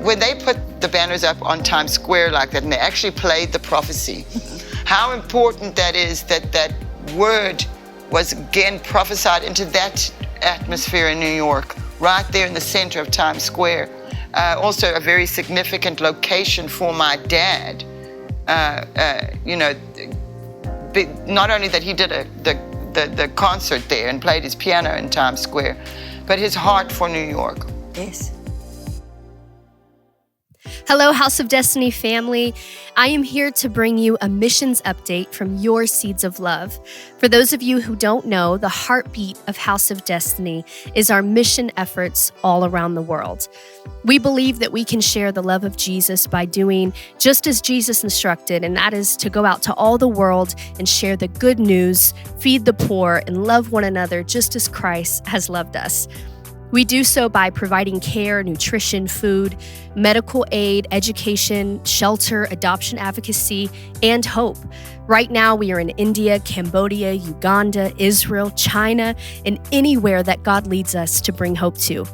when they put the banners up on Times Square like that, and they actually played the prophecy, how important that is, that word was again prophesied into that atmosphere in New York, right there in the center of Times Square. Also a very significant location for my dad. Not only that he did the concert there and played his piano in Times Square, but his heart for New York. Yes. Hello, House of Destiny family. I am here to bring you a missions update from your Seeds of Love. For those of you who don't know, the heartbeat of House of Destiny is our mission efforts all around the world. We believe that we can share the love of Jesus by doing just as Jesus instructed, and that is to go out to all the world and share the good news, feed the poor, and love one another just as Christ has loved us. We do so by providing care, nutrition, food, medical aid, education, shelter, adoption advocacy, and hope. Right now, we are in India, Cambodia, Uganda, Israel, China, and anywhere that God leads us to bring hope to.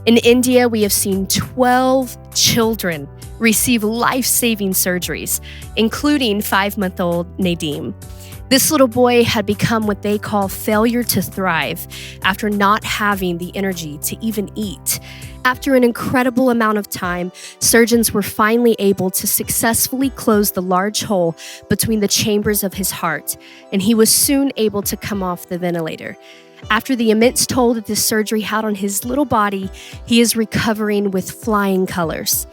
In India, we have seen 12 children receive life-saving surgeries, including 5-month-old Nadim. This little boy had become what they call failure to thrive after not having the energy to even eat. After an incredible amount of time, surgeons were finally able to successfully close the large hole between the chambers of his heart, and he was soon able to come off the ventilator. After the immense toll that this surgery had on his little body, he is recovering with flying colors.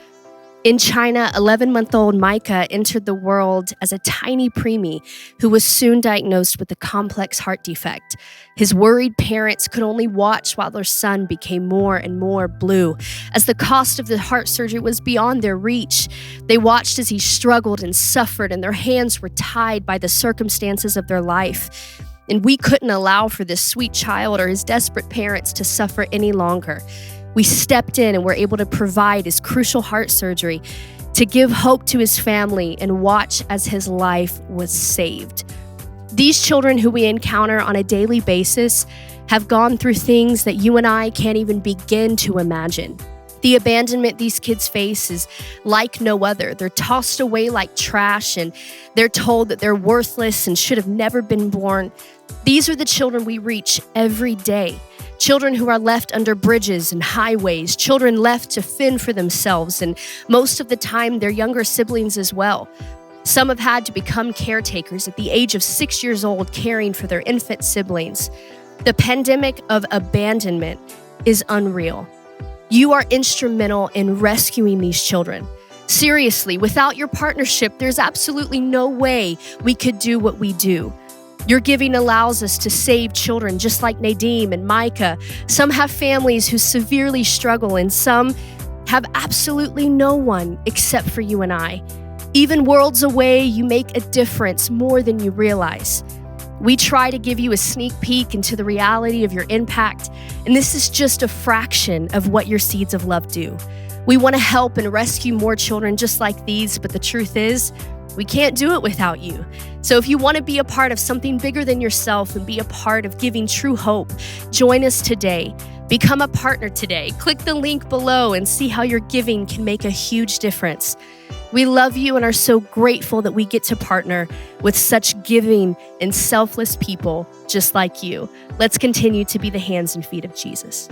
In China, 11-month-old Micah entered the world as a tiny preemie who was soon diagnosed with a complex heart defect. His worried parents could only watch while their son became more and more blue. As the cost of the heart surgery was beyond their reach, they watched as he struggled and suffered, and their hands were tied by the circumstances of their life. And we couldn't allow for this sweet child or his desperate parents to suffer any longer. We stepped in and were able to provide his crucial heart surgery to give hope to his family and watch as his life was saved. These children who we encounter on a daily basis have gone through things that you and I can't even begin to imagine. The abandonment these kids face is like no other. They're tossed away like trash, and they're told that they're worthless and should have never been born. These are the children we reach every day. Children who are left under bridges and highways, children left to fend for themselves, and most of the time, their younger siblings as well. Some have had to become caretakers at the age of 6 years old, caring for their infant siblings. The pandemic of abandonment is unreal. You are instrumental in rescuing these children. Seriously, without your partnership, there's absolutely no way we could do what we do. Your giving allows us to save children just like Nadim and Micah. Some have families who severely struggle, and some have absolutely no one except for you and I. Even worlds away, you make a difference more than you realize. We try to give you a sneak peek into the reality of your impact, and this is just a fraction of what your Seeds of Love do. We want to help and rescue more children just like these, but the truth is, we can't do it without you. So if you want to be a part of something bigger than yourself and be a part of giving true hope, join us today. Become a partner today. Click the link below and see how your giving can make a huge difference. We love you and are so grateful that we get to partner with such giving and selfless people just like you. Let's continue to be the hands and feet of Jesus.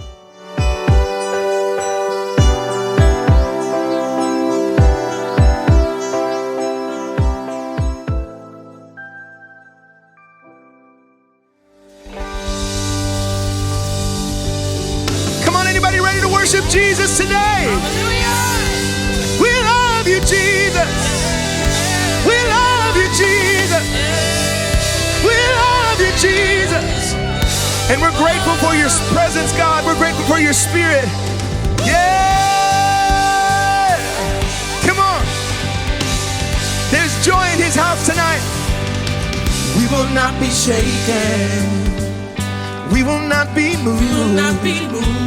Worship Jesus today. Hallelujah. We love you, Jesus. We love you, Jesus. We love you, Jesus. And we're grateful for your presence, God. We're grateful for your spirit. Yeah. Come on. There's joy in his house tonight. We will not be shaken. We will not be moved. We will not be moved.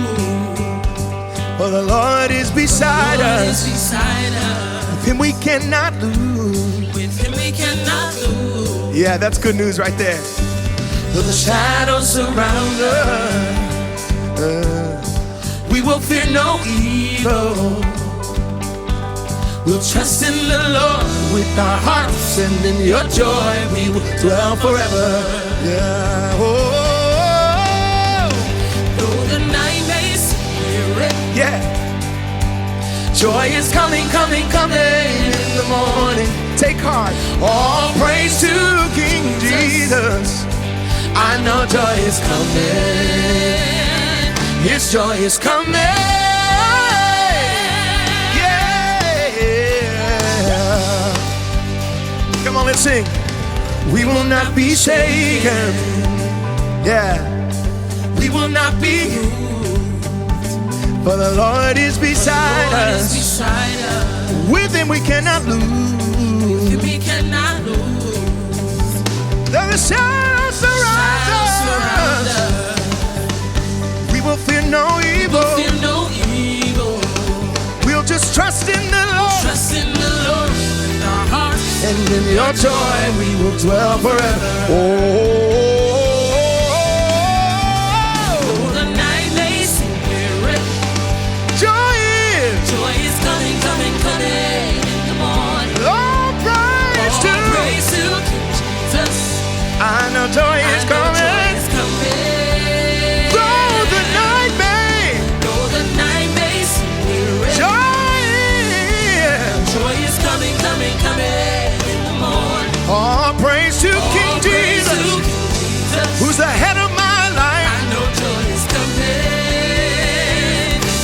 For the Lord is beside us. With him we cannot lose. With him we cannot lose. Yeah, that's good news right there. Though the shadows surround us, we will fear no evil. We'll trust in the Lord with our hearts, and in your joy we will dwell forever. Yeah. Oh, though the night may seem weary, yeah, joy is coming, coming, coming in the morning. Take heart. All praise to King Jesus. I know joy is coming. His joy is coming. Come on, let's sing. We will not be shaken. Yeah. We will not be moved. For the Lord is beside us. With him we cannot lose. We cannot lose. The shadows surround us. We will fear no evil. We'll just trust in the Lord. Trust in the Lord with our hearts. And in your joy we will dwell forever. Oh, the night may seem weary. Joy is coming, coming, coming in the morning. All praise to King Jesus. I know joy is coming. Though the night may seem weary. Joy is coming, coming, coming. All praise to King Jesus, who's the head of my life. I know joy is coming.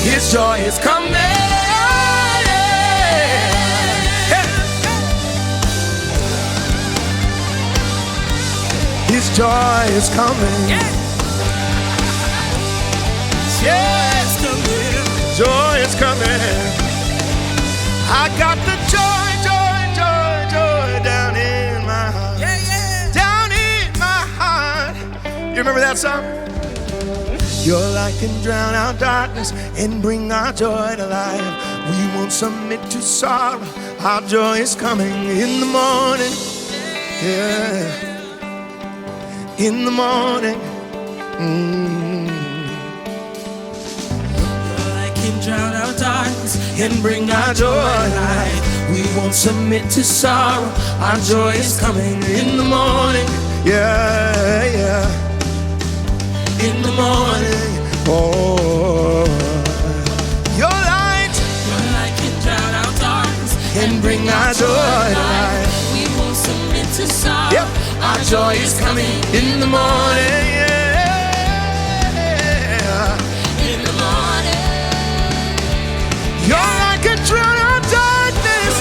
His joy is coming. Hey. His joy is coming. Yeah, it's coming. Joy is coming. I got the joy down in my heart. Down in my heart. You remember that song? Your light can drown out darkness and bring our joy to life. We won't submit to sorrow. Our joy is coming in the morning. Yeah. In the morning. Your light can drown out darkness and bring our joy to life. We won't submit to sorrow. Our joy is coming in the morning. Yeah, yeah. In the morning. Oh, your light can drown out darkness and bring our joy to life. We won't submit to sorrow. Yep. Our joy is coming in the morning. Yeah. In the morning. Your light can drown out darkness.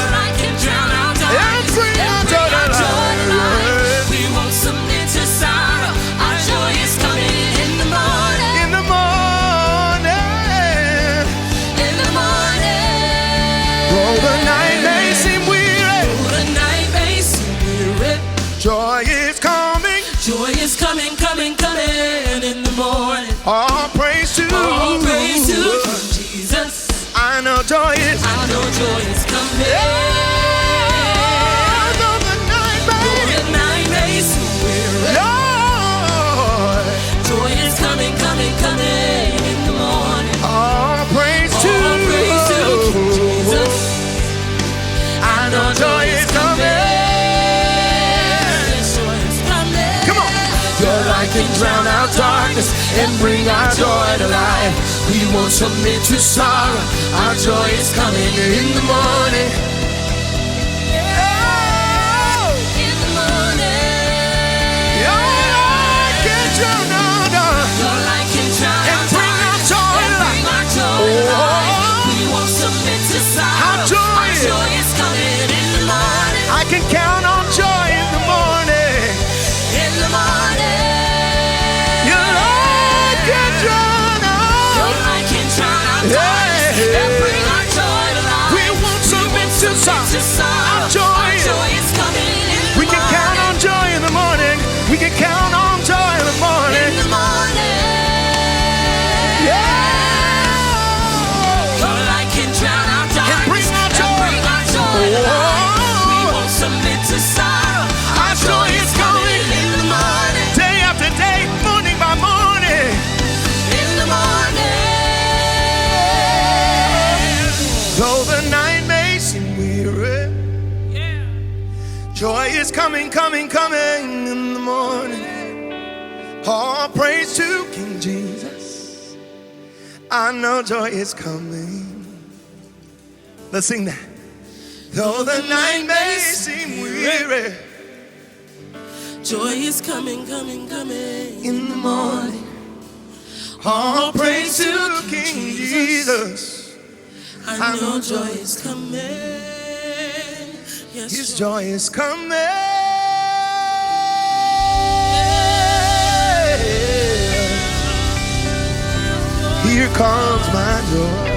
We won't submit to sorrow. Our joy is coming in the morning. In the morning. In the morning. Though the night may seem weary. Though the night may seem weary. Joy is coming. Joy is coming, coming, coming in the morning. All praise to Jesus. I know joy is coming. Yeah. Coming in the morning. All praise to Jesus. I know joy is coming. Joy is coming. Come on. Your light can drown out darkness and bring our joy to life. We won't submit to sorrow. Our joy is coming in the morning. In the morning. Your light can drown out. Your light can drown out darkness and bring our joy to life. We won't submit to sorrow. Our joy is coming in the morning. I can count on joy in the morning. In the morning. Your light can drown out. Your light can drown out darkness and bring our joy to life. We won't submit to sorrow. Our joy is coming in the morning. We can count on joy in the morning. We can count on joy in the morning. In the morning. Yeah. Your light can drown out darkness and bring our joy to life. We won't submit to sorrow. Our joy is coming in the morning. Day after day, morning by morning. In the morning. Though the night may seem weary. Joy is coming, coming, coming in the morning. All praise to King Jesus. I know joy is coming. Let's sing that. Though the night may seem weary, joy is coming, coming, coming in the morning. All praise to King Jesus. I know joy is coming. Yes, His joy is coming. Here comes my joy.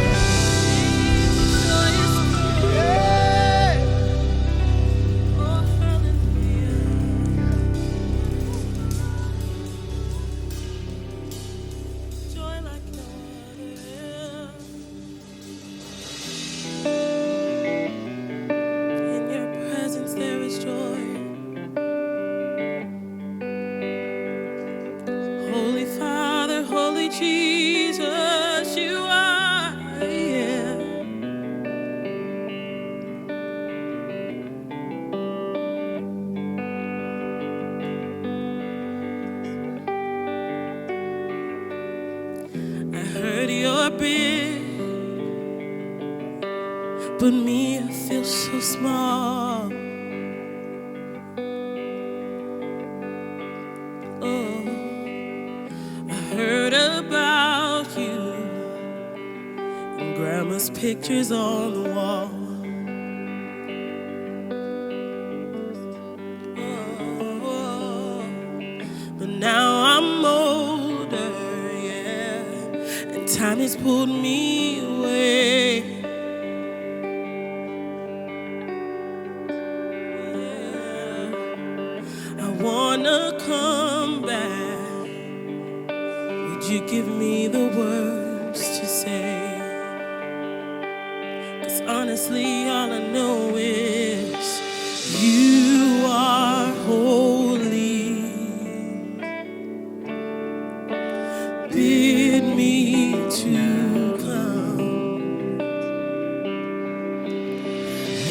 Jesus, you are, yeah. I heard your bid, but me, I feel so small. Oh, I heard about you in grandma's pictures on the wall. Oh, but now I'm older, yeah, and time has pulled me away. Yeah, I wanna come back. Would you give me the words to say? 'Cause honestly, all I know is you are holy. Bid me to come.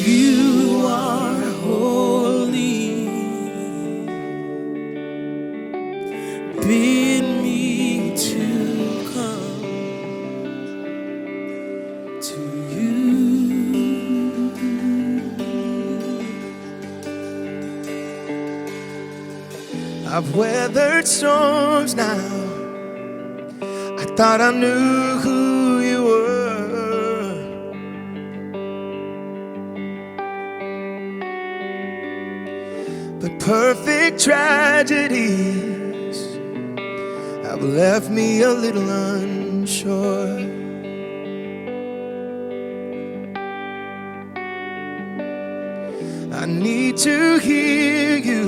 You are holy. Bid me to come to you. I've weathered storms now. I thought I knew who you were. But perfect tragedies have left me a little unsure. I need to hear you,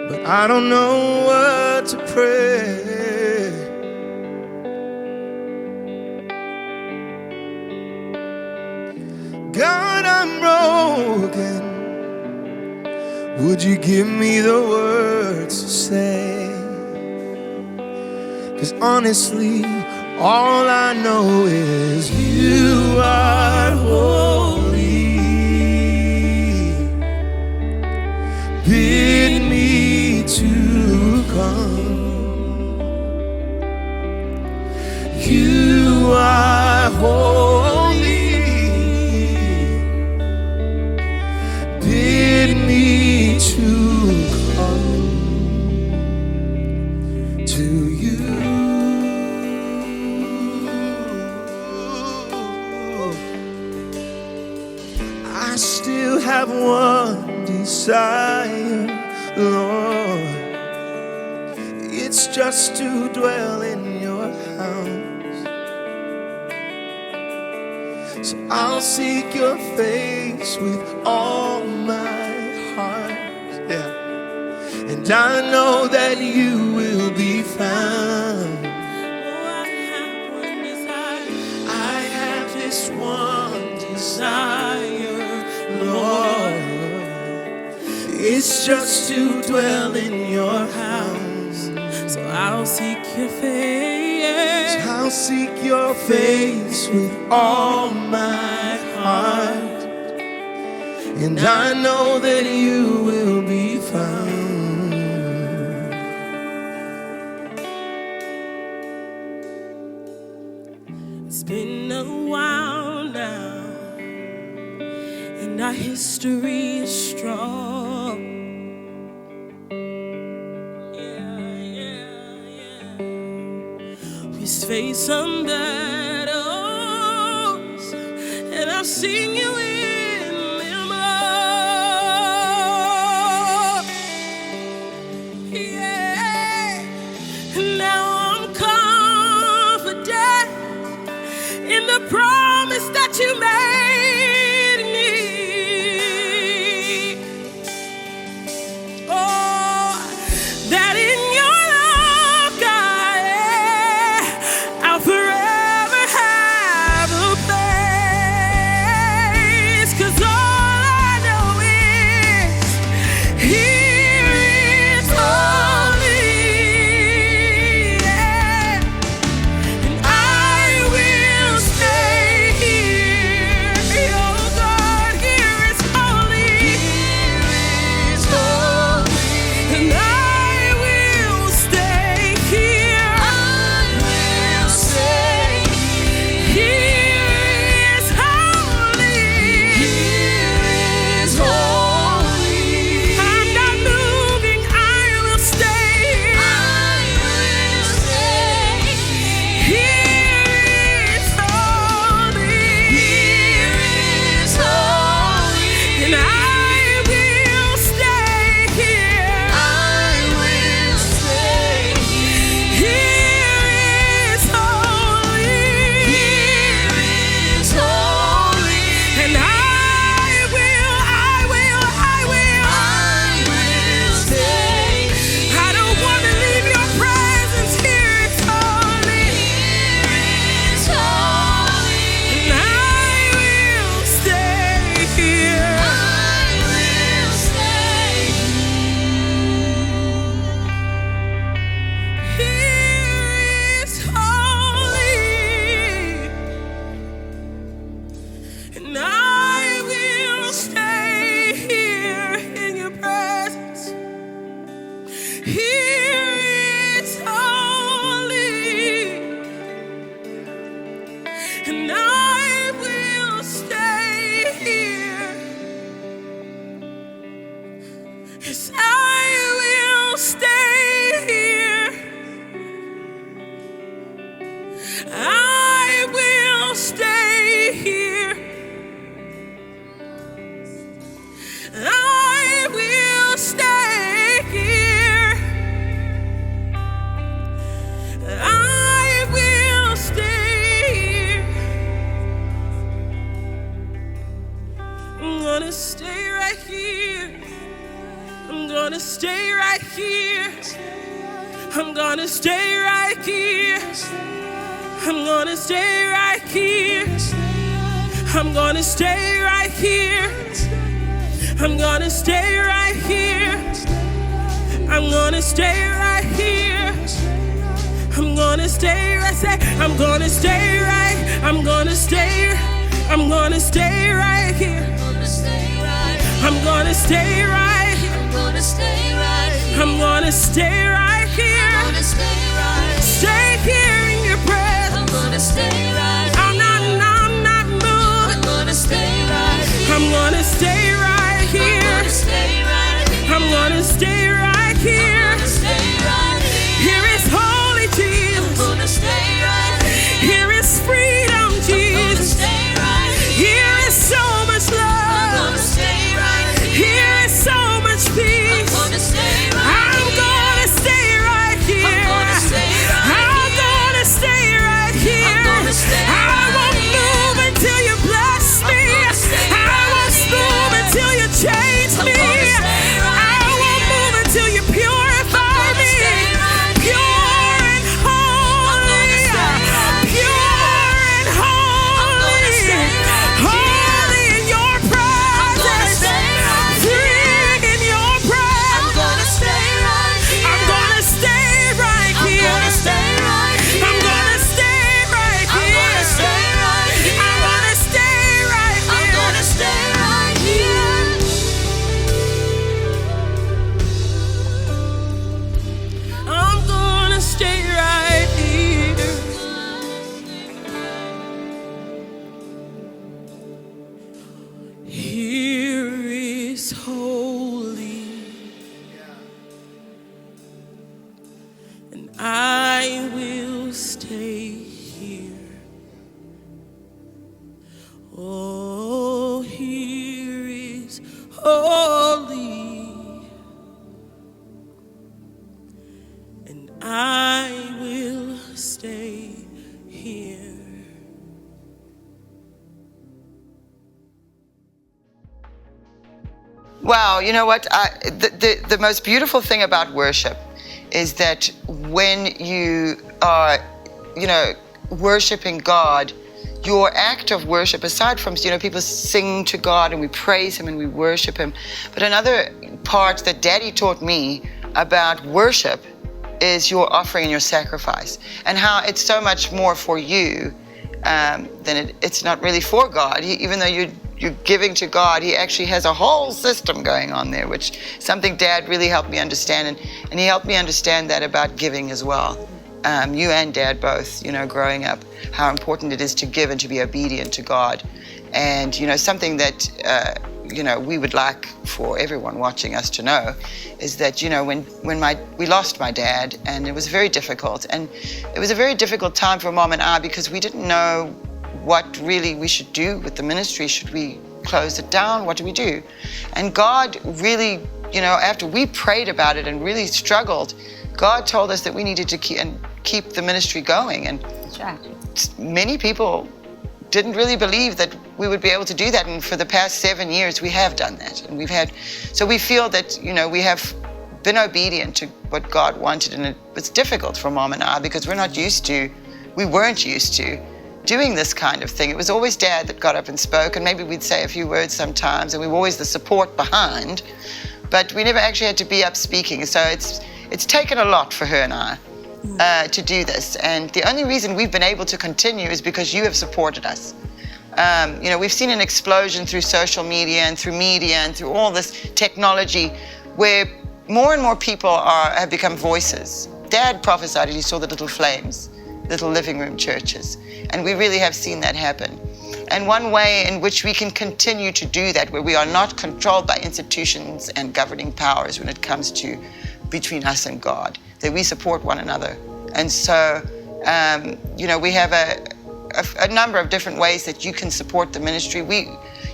but I don't know what to pray. God, I'm broken. Would you give me the words to say? 'Cause honestly, all I know is you are holy. Bid me to come. You are holy. Bid me to come to you. I still have one desire, Lord. It's just to dwell in your house. So I'll seek your face with all my heart. Yeah. And I know that you will be found. I have this one desire, Lord. It's just to dwell in your house. So I'll seek your face. So I'll seek your face with all my heart. and I know that you will be found. It's been a while now, and our history is strong. We faced some battles, and I've seen you in them all. Yeah, and now I'm confident in the promise that you made me. Oh, that in your love, God, I'll forever have a place. 'Cause all I know is here is holy, yeah. And I will stay here. Oh God, here is holy. Here is holy. And I will stay here. I will stay here. Here is holy. Here is holy. I'm not moving. I will stay here. I will stay here. Is holy. Here is holy. And I will stay here. I will stay here. Here is holy. Here is holy. And I will stay. I don't want to leave your presence. Here is holy. Here is holy. And I will stay here. I will stay. Here is holy. And I will stay here in your presence. Here is holy. And I will stay here. Yes, I will stay here. I will stay here. I will stay here. I will stay here. I'm gonna stay right here. I'm gonna stay right here. I'm gonna stay right here. I'm gonna stay right here. I'm gonna stay right here. I'm gonna stay right here. I'm gonna stay right here. I'm gonna stay right. Say, I'm gonna stay right. I'm gonna stay. I'm gonna stay right here. I'm gonna stay right. I'm gonna stay right here. Stay here in your presence. I'm not moving. I'm gonna stay right here. I'm gonna stay right here. Here is holy Jesus. Here is freedom, Jesus. Here is so much love. Here is so much peace. I'm gonna stay right here. Oh, here is holy, and I will stay here. Wow, you know what? The most beautiful thing about worship is that when you are, worshiping God, your act of worship, aside from, people sing to God and we praise Him and we worship Him, but another part that Daddy taught me about worship is your offering and your sacrifice, and how it's so much more for you than it's not really for God. Even though you're giving to God, He actually has a whole system going on there, which something Dad really helped me understand, and he helped me understand that about giving as well. You and Dad both, growing up, how important it is to give and to be obedient to God. And, something that, we would like for everyone watching us to know is that, when we lost my dad, and it was very difficult. And it was a very difficult time for Mom and I, because we didn't know what really we should do with the ministry. Should we close it down? What do we do? And God really, after we prayed about it and really struggled, God told us that we needed to keep the ministry going. And That's right. Many people didn't really believe that we would be able to do that. And for the past 7 years, we have done that. And so we feel that, we have been obedient to what God wanted. And it was difficult for Mom and I, because we weren't used to doing this kind of thing. It was always Dad that got up and spoke, and maybe we'd say a few words sometimes, and we were always the support behind, but we never actually had to be up speaking. So it's taken a lot for her and I to do this. And the only reason we've been able to continue is because you have supported us. We've seen an explosion through social media and through all this technology, where more and more people have become voices. Dad prophesied it. He saw the little flames, little living room churches. And we really have seen that happen. And one way in which we can continue to do that, where we are not controlled by institutions and governing powers when it comes to between us and God, that we support one another. And so, we have a number of different ways that you can support the ministry.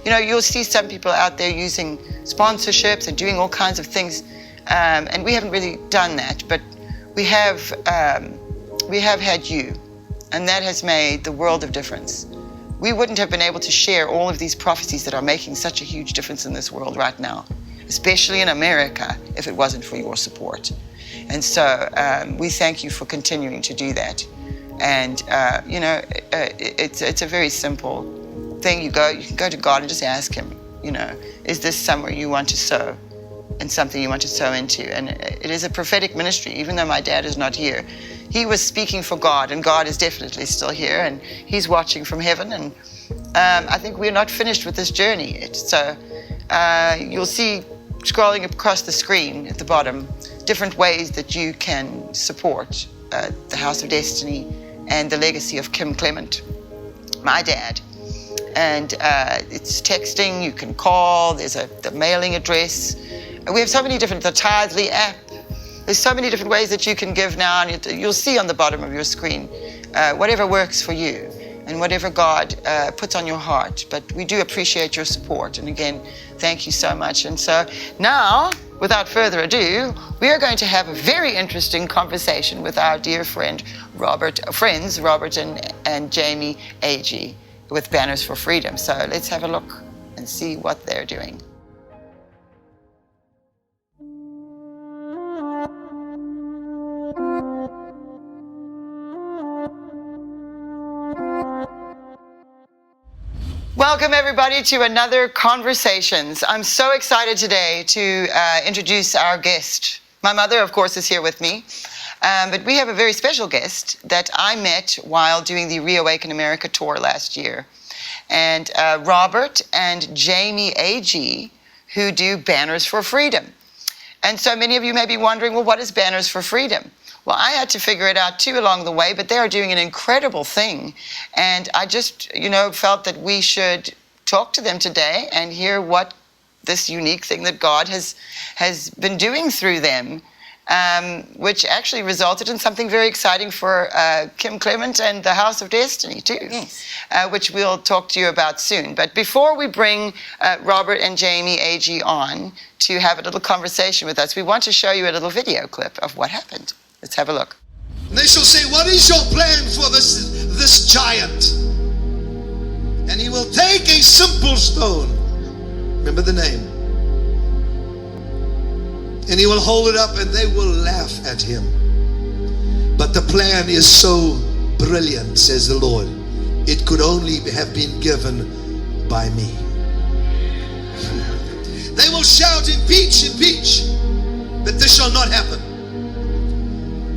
You'll see some people out there using sponsorships and doing all kinds of things. And we haven't really done that, but we have had you, and that has made the world of difference. We wouldn't have been able to share all of these prophecies that are making such a huge difference in this world right now, especially in America, if it wasn't for your support. And so we thank you for continuing to do that. And, it's a very simple thing. You can go to God and just ask Him, is this somewhere you want to sow, and something you want to sow into? And it is a prophetic ministry. Even though my dad is not here, he was speaking for God, and God is definitely still here, and He's watching from heaven. And I think we're not finished with this journey yet. So you'll see, scrolling across the screen at the bottom, different ways that you can support the House of Destiny and the legacy of Kim Clement, my dad. And it's texting, you can call, there's the mailing address. We have so many different, the Tithely app. There's so many different ways that you can give now, and you'll see on the bottom of your screen whatever works for you and whatever God puts on your heart. But we do appreciate your support, and again, thank you so much. And so now, without further ado, we are going to have a very interesting conversation with our dear friends Robert and Jaime Agee with Banners4Freedom. So let's have a look and see what they're doing. Welcome, everybody, to another Conversations. I'm so excited today to introduce our guest. My mother, of course, is here with me, but we have a very special guest that I met while doing the Reawaken America tour last year. And Robert and Jaime Agee, who do Banners4Freedom. And so many of you may be wondering, well, what is Banners4Freedom? Well, I had to figure it out too along the way, but they are doing an incredible thing. And I just, felt that we should talk to them today and hear what this unique thing that God has been doing through them which actually resulted in something very exciting for Kim Clement and the House of Destiny too, Yes. which we'll talk to you about soon. But before we bring Robert and Jaime Agee on to have a little conversation with us, we want to show you a little video clip of what happened. Let's have a look. They shall say, what is your plan for this giant? And he will take a simple stone. Remember the name. And he will hold it up and they will laugh at him. But the plan is so brilliant, says the Lord. It could only have been given by me. They will shout, impeach, impeach. But this shall not happen.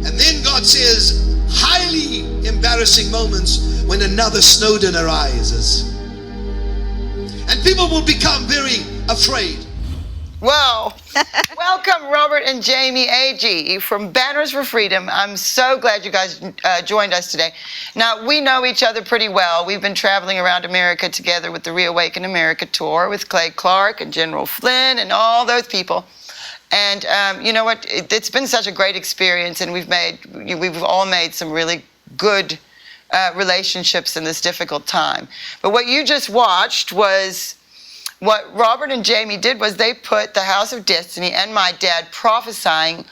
And then God says, highly embarrassing moments when another Snowden arises. And people will become very afraid. Well, welcome Robert and Jaime Agee from Banners4Freedom. I'm so glad you guys joined us today. Now, we know each other pretty well. We've been traveling around America together with the Reawaken America tour with Clay Clark and General Flynn and all those people. And you know what? It's been such a great experience, and we've all made some really good relationships in this difficult time. But what you just watched was what Robert and Jaime did was they put the House of Destiny and my dad prophesying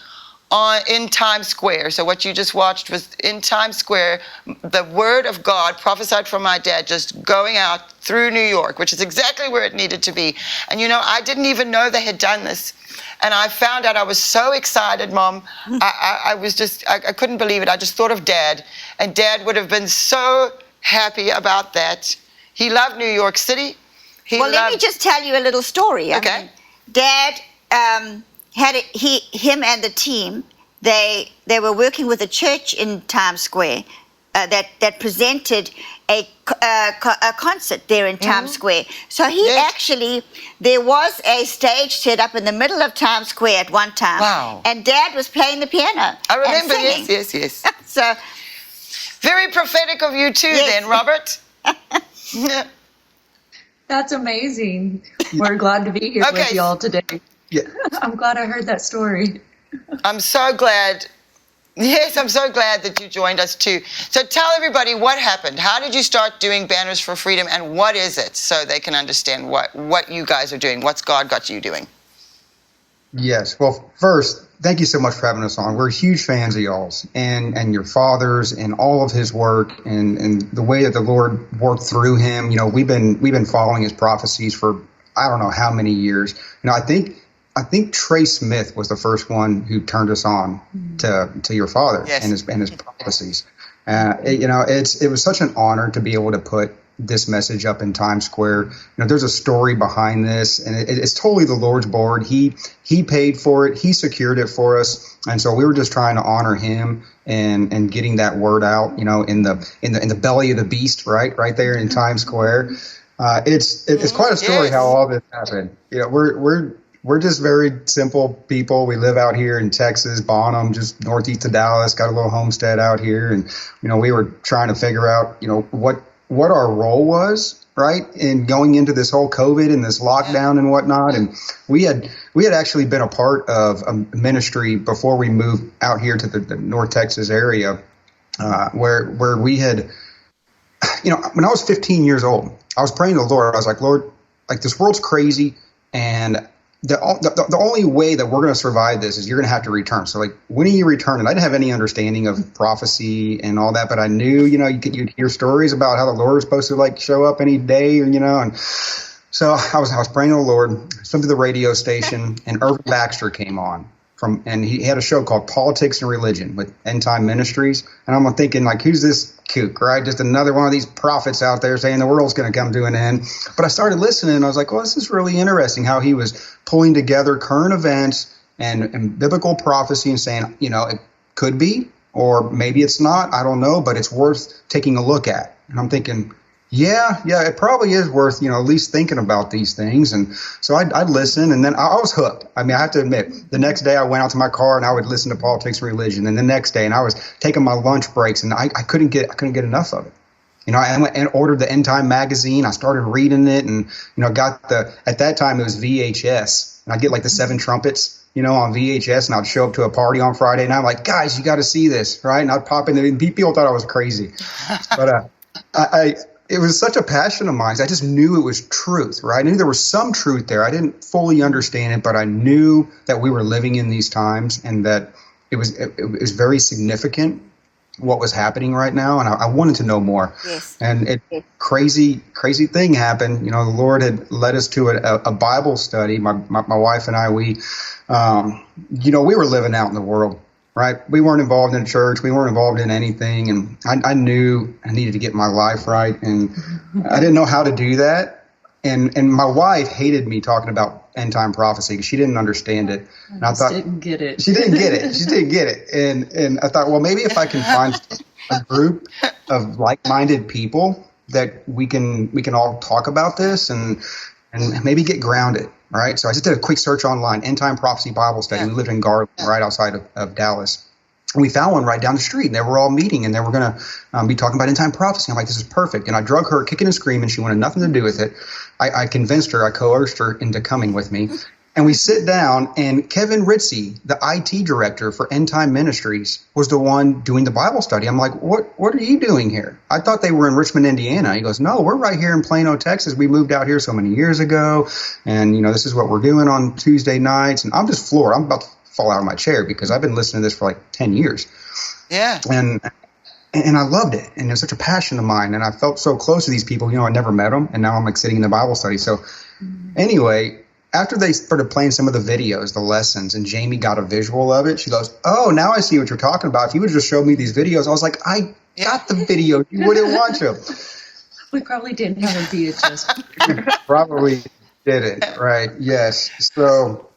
in Times Square. So what you just watched was in Times Square, the word of God prophesied from my dad just going out through New York, which is exactly where it needed to be. And you know, I didn't even know they had done this. And I found out, I was so excited, Mom. I couldn't believe it. I just thought of Dad. And Dad would have been so happy about that. He loved New York City. Let me just tell you a little story. Okay. I mean, Dad him and the team, they were working with a church in Times Square that presented a concert there in Times Square. So there was a stage set up in the middle of Times Square at one time. Wow. And Dad was playing the piano. I remember, and singing. yes. So, very prophetic of you too, then, Robert. That's amazing. We're glad to be here with y'all today. Yeah. I'm glad I heard that story. I'm so glad. Yes, I'm so glad that you joined us too. So tell everybody what happened. How did you start doing Banners4Freedom, and what is it, so they can understand what you guys are doing? What's God got you doing? Yes. Well, first, thank you so much for having us on. We're huge fans of y'all's and your father's and all of his work and the way that the Lord worked through him. You know, we've been following his prophecies for I don't know how many years. You know, I think Trey Smith was the first one who turned us on to your father and his prophecies. It was such an honor to be able to put this message up in Times Square. You know, there's a story behind this, and it's totally the Lord's board. He paid for it. He secured it for us, and so we were just trying to honor him and getting that word out. You know, in the belly of the beast, right there in Times Square. It's quite a story how all this happened. You know, we're just very simple people. We live out here in Texas, Bonham, just northeast of Dallas. Got a little homestead out here, and you know, we were trying to figure out, you know, what our role was, right, in going into this whole COVID and this lockdown and whatnot. And we had actually been a part of a ministry before we moved out here to the North Texas area, where we had, you know, when I was 15 years old, I was praying to the Lord. I was like, Lord, like, this world's crazy, and the only way that we're going to survive this is you're going to have to return. So, like, when are you returning? I didn't have any understanding of prophecy and all that, but I knew, you know, you'd hear stories about how the Lord was supposed to, like, show up any day, you know. And so I was praying to the Lord, went to the radio station, and Irvin Baxter came on and he had a show called Politics and Religion with End Time Ministries. And I'm thinking, like, who's this kook, right? Just another one of these prophets out there saying the world's going to come to an end. But I started listening, and I was like, well, this is really interesting how he was pulling together current events and biblical prophecy and saying, you know, it could be, or maybe it's not. I don't know, but it's worth taking a look at. And I'm thinking, yeah, it probably is worth, you know, at least thinking about these things. And so I'd listen, and then I was hooked. I mean, I have to admit, the next day I went out to my car and I would listen to Politics and Religion, and the next day, and I was taking my lunch breaks, and I couldn't get enough of it. You know, I went and ordered the End Time magazine. I started reading it, and at that time it was VHS, and I'd get like the 7 trumpets, on VHS, and I'd show up to a party on Friday, and I'm like, guys, you got to see this, right? And I'd pop in there, and people thought I was crazy, but it was such a passion of mine. I just knew it was truth, right? I knew there was some truth there. I didn't fully understand it, but I knew that we were living in these times, and that it was very significant what was happening right now, and I wanted to know more. Yes. And crazy thing happened. The Lord had led us to a Bible study. My wife and I, we were living out in the world, right? We weren't involved in church. We weren't involved in anything, and I knew I needed to get my life right, and I didn't know how to do that. And my wife hated me talking about end time prophecy because she didn't understand it. And I thought didn't get it. She didn't get it. She didn't get it. And I thought, well, maybe if I can find a group of like-minded people that we can all talk about this and maybe get grounded, right? So I just did a quick search online, End Time Prophecy Bible Study. We lived in Garland, right outside of Dallas. And we found one right down the street, and they were all meeting, and they were going to be talking about end-time prophecy. I'm like, this is perfect. And I drug her kicking and screaming. She wanted nothing to do with it. I convinced her, I coerced her into coming with me. And we sit down, and Kevin Ritzie, the IT director for End Time Ministries, was the one doing the Bible study. I'm like, what are you doing here? I thought they were in Richmond, Indiana. He goes, no, we're right here in Plano, Texas. We moved out here so many years ago, and, this is what we're doing on Tuesday nights. And I'm just floored. I'm about to fall out of my chair because I've been listening to this for like 10 years. Yeah. And I loved it. And it was such a passion of mine. And I felt so close to these people. I never met them. And now I'm like sitting in the Bible study. So anyway, after they started playing some of the videos, the lessons, and Jaime got a visual of it, she goes, oh, now I see what you're talking about. If you would have just showed me these videos, I was like, I got the video. You wouldn't watch them. We probably didn't have a VHS. Probably didn't. Right. Yes. So,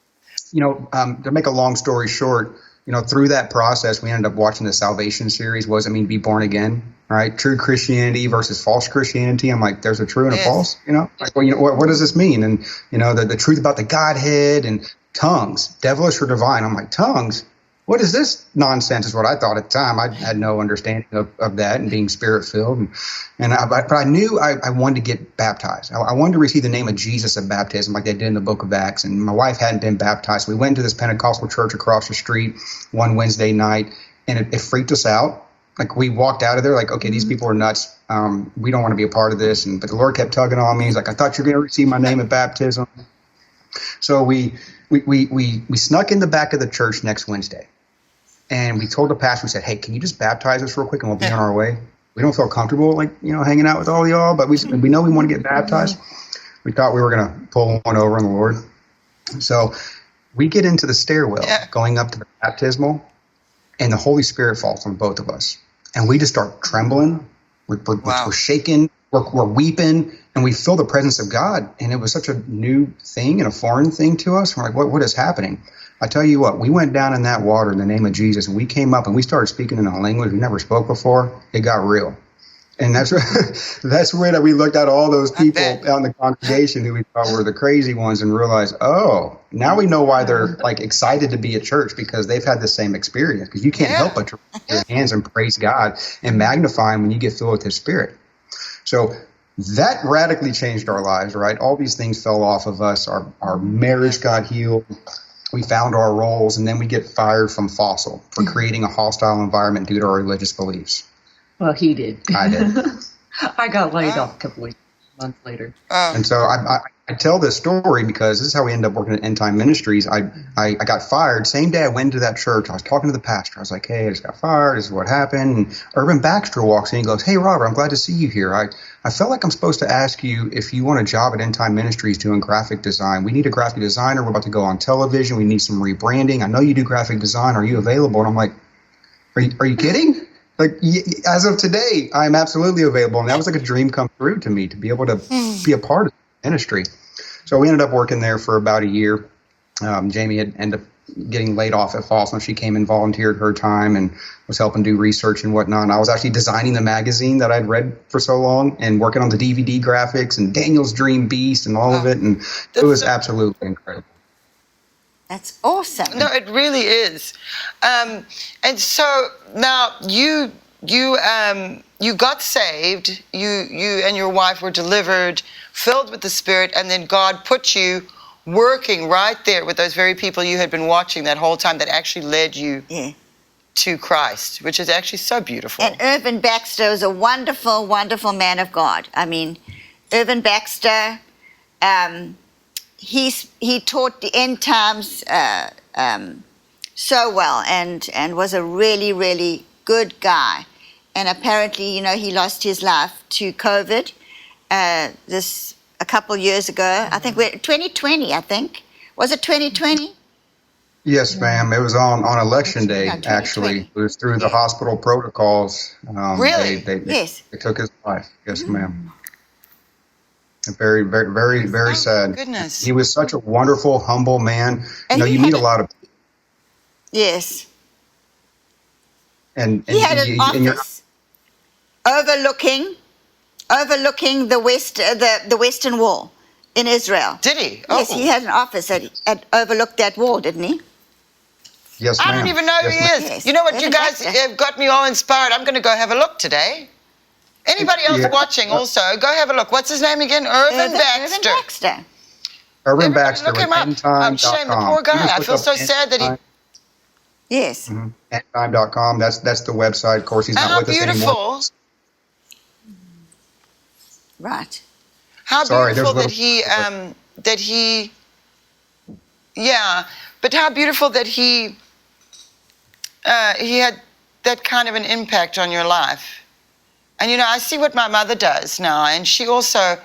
to make a long story short, through that process, we ended up watching the Salvation series. What does it mean to be born again? Right? True Christianity versus false Christianity. I'm like, there's a true and a false, Like, well, what does this mean? And, the truth about the Godhead and tongues, devilish or divine. I'm like, tongues? What is this nonsense is what I thought at the time. I had no understanding of that and being spirit-filled. But I knew I wanted to get baptized. I wanted to receive the name of Jesus at baptism like they did in the book of Acts. And my wife hadn't been baptized. We went to this Pentecostal church across the street one Wednesday night, and it freaked us out. Like, we walked out of there like, okay, these people are nuts. We don't want to be a part of this. But the Lord kept tugging on me. He's like, I thought you were going to receive my name at baptism. So we snuck in the back of the church next Wednesday. And we told the pastor, we said, hey, can you just baptize us real quick and we'll be on our way? We don't feel comfortable, hanging out with all of y'all, but we know we want to get baptized. We thought we were going to pull one over on the Lord. So we get into the stairwell going up to the baptismal, and the Holy Spirit falls on both of us. And we just start trembling. We're shaking. We're weeping, and we feel the presence of God. And it was such a new thing and a foreign thing to us. We're like, what is happening? I tell you what, we went down in that water in the name of Jesus, and we came up and we started speaking in a language we never spoke before. It got real. And that's where we looked at all those people out in the congregation who we thought were the crazy ones and realized, oh, now we know why they're like excited to be at church, because they've had the same experience. Because you can't help but to raise your hands and praise God and magnify Him when you get filled with His Spirit. So that radically changed our lives, right? All these things fell off of us. Our marriage got healed. We found our roles, and then we get fired from Fossil for creating a hostile environment due to our religious beliefs. Well, he did. I did. I got laid off a couple of months later. And so I tell this story because this is how we ended up working at End Time Ministries. I got fired. Same day I went to that church, I was talking to the pastor. I was like, hey, I just got fired. This is what happened. And Urban Baxter walks in and goes, hey, Robert, I'm glad to see you here. I felt like I'm supposed to ask you if you want a job at End Time Ministries doing graphic design. We need a graphic designer. We're about to go on television. We need some rebranding. I know you do graphic design. Are you available? And I'm like, are you kidding? Like, as of today, I'm absolutely available. And that was like a dream come true to me, to be able to be a part of the ministry. So we ended up working there for about a year. Jaime had ended up getting laid off at Fossil. She came and volunteered her time and was helping do research and whatnot. And I was actually designing the magazine that I'd read for so long and working on the DVD graphics and Daniel's Dream Beast and all of it. And it was absolutely incredible. That's awesome. No, it really is. And so now you you got saved. You and your wife were delivered, filled with the Spirit, and then God put you working right there with those very people you had been watching that whole time that actually led you to Christ, which is actually so beautiful. And Irvin Baxter is a wonderful, wonderful man of God. I mean, Irvin Baxter, he taught the end times so well, and was a really, really good guy. And apparently, he lost his life to COVID a couple years ago. I think 2020, I think. Was it 2020? Yes, ma'am. It was on election day, actually. It was through the hospital protocols. Really? They took his life. Yes, ma'am. Very, very, very, very sad. Goodness. He was such a wonderful, humble man. And you meet a lot of... Yes. And he had an office overlooking the Western Wall in Israel. Did he? Yes, he had an office that overlooked that wall, didn't he? Yes, ma'am. I don't even know who he is. Yes. You know what, you guys have got me all inspired. I'm going to go have a look today. Anybody else watching also, go have a look. What's his name again? Irvin Baxter. Irvin Baxter. Look him up. I'm ashamed, the poor guy. I feel so sad that he... Yes. Endtime.com. That's the website. Of course, he's not with us anymore. How beautiful. Right. How beautiful that but how beautiful that he had that kind of an impact on your life. And I see what my mother does now, and she also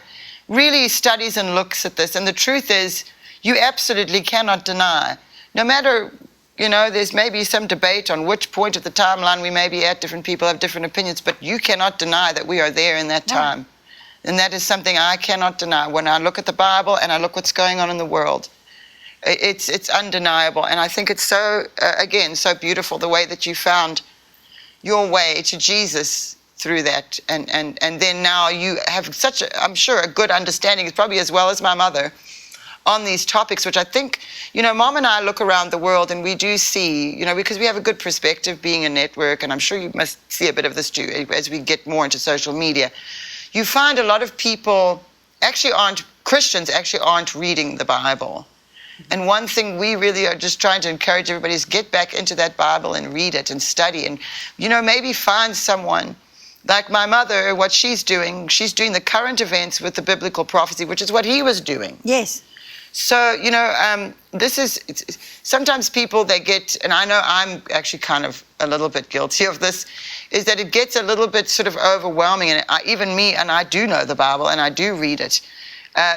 really studies and looks at this. And the truth is, you absolutely cannot deny, no matter, there's maybe some debate on which point of the timeline we may be at, different people have different opinions, but you cannot deny that we are there in that time. And that is something I cannot deny. When I look at the Bible and I look what's going on in the world, it's undeniable. And I think it's so, again, so beautiful the way that you found your way to Jesus through that. And then now you have such, I'm sure, a good understanding, probably as well as my mother, on these topics, which I think, Mom and I look around the world and we do see, because we have a good perspective being a network, and I'm sure you must see a bit of this too as we get more into social media. You find a lot of people Christians aren't reading the Bible. And one thing we really are just trying to encourage everybody is get back into that Bible and read it and study. And, maybe find someone like my mother, what she's doing the current events with the biblical prophecy, which is what he was doing. Yes. So, sometimes people, they get, and I know I'm actually kind of a little bit guilty of this, is that it gets a little bit sort of overwhelming. And even me, and I do know the Bible and I do read it.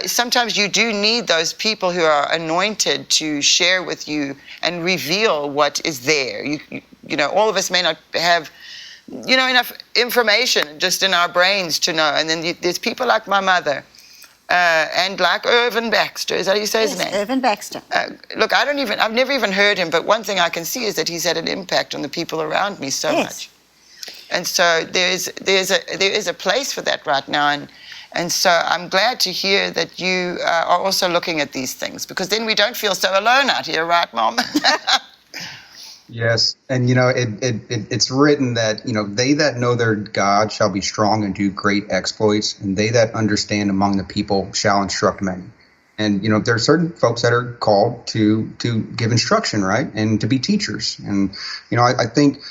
Sometimes you do need those people who are anointed to share with you and reveal what is there. All of us may not have, enough information just in our brains to know. And then there's people like my mother. And like Irvin Baxter, is that how you say his name? Irvin Baxter. Look, I've never even heard him, but one thing I can see is that he's had an impact on the people around me so much. And so there is a place for that right now, and so I'm glad to hear that you are also looking at these things, because then we don't feel so alone out here, right, Mom? Yes, and it's written that they that know their God shall be strong and do great exploits, and they that understand among the people shall instruct many. And there are certain folks that are called to give instruction, right, and to be teachers. And I think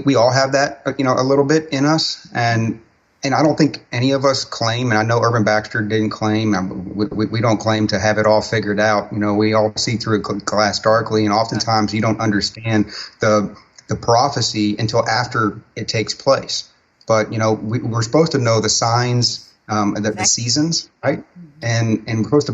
we all have that a little bit in us, and I don't think any of us claim, and I know Irvin Baxter didn't claim, we don't claim to have it all figured out. We all see through a glass darkly, and oftentimes you don't understand the prophecy until after it takes place. But, we're supposed to know the signs, the seasons, right? And we're supposed to,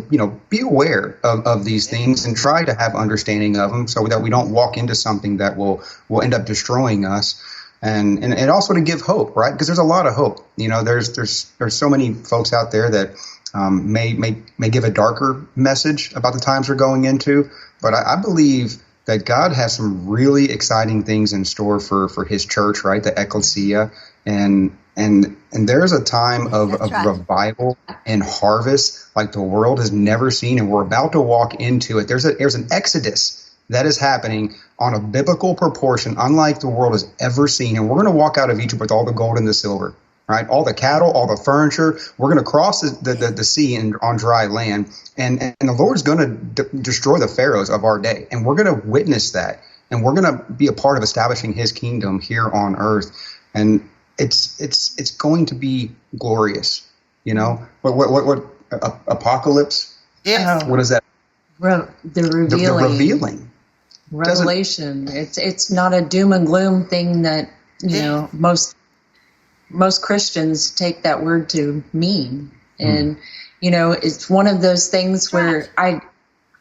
be aware of these things and try to have understanding of them so that we don't walk into something that will end up destroying us. And also to give hope, right? Because there's a lot of hope. There's so many folks out there that may give a darker message about the times we're going into. But I believe that God has some really exciting things in store for His church, right? The ecclesia, and there's a time of revival and harvest like the world has never seen, and we're about to walk into it. There's an exodus That is happening on a biblical proportion, unlike the world has ever seen. And we're going to walk out of Egypt with all the gold and the silver, right? All the cattle, all the furniture. We're going to cross the sea on dry land. And the Lord's going to destroy the pharaohs of our day. And we're going to witness that. And we're going to be a part of establishing his kingdom here on earth. And it's going to be glorious. You know, what apocalypse? Yeah. What is that? The revealing. The revealing. Revelation. It's not a doom and gloom thing that, you know, most Christians take that word to mean. And, you know, it's one of those things where I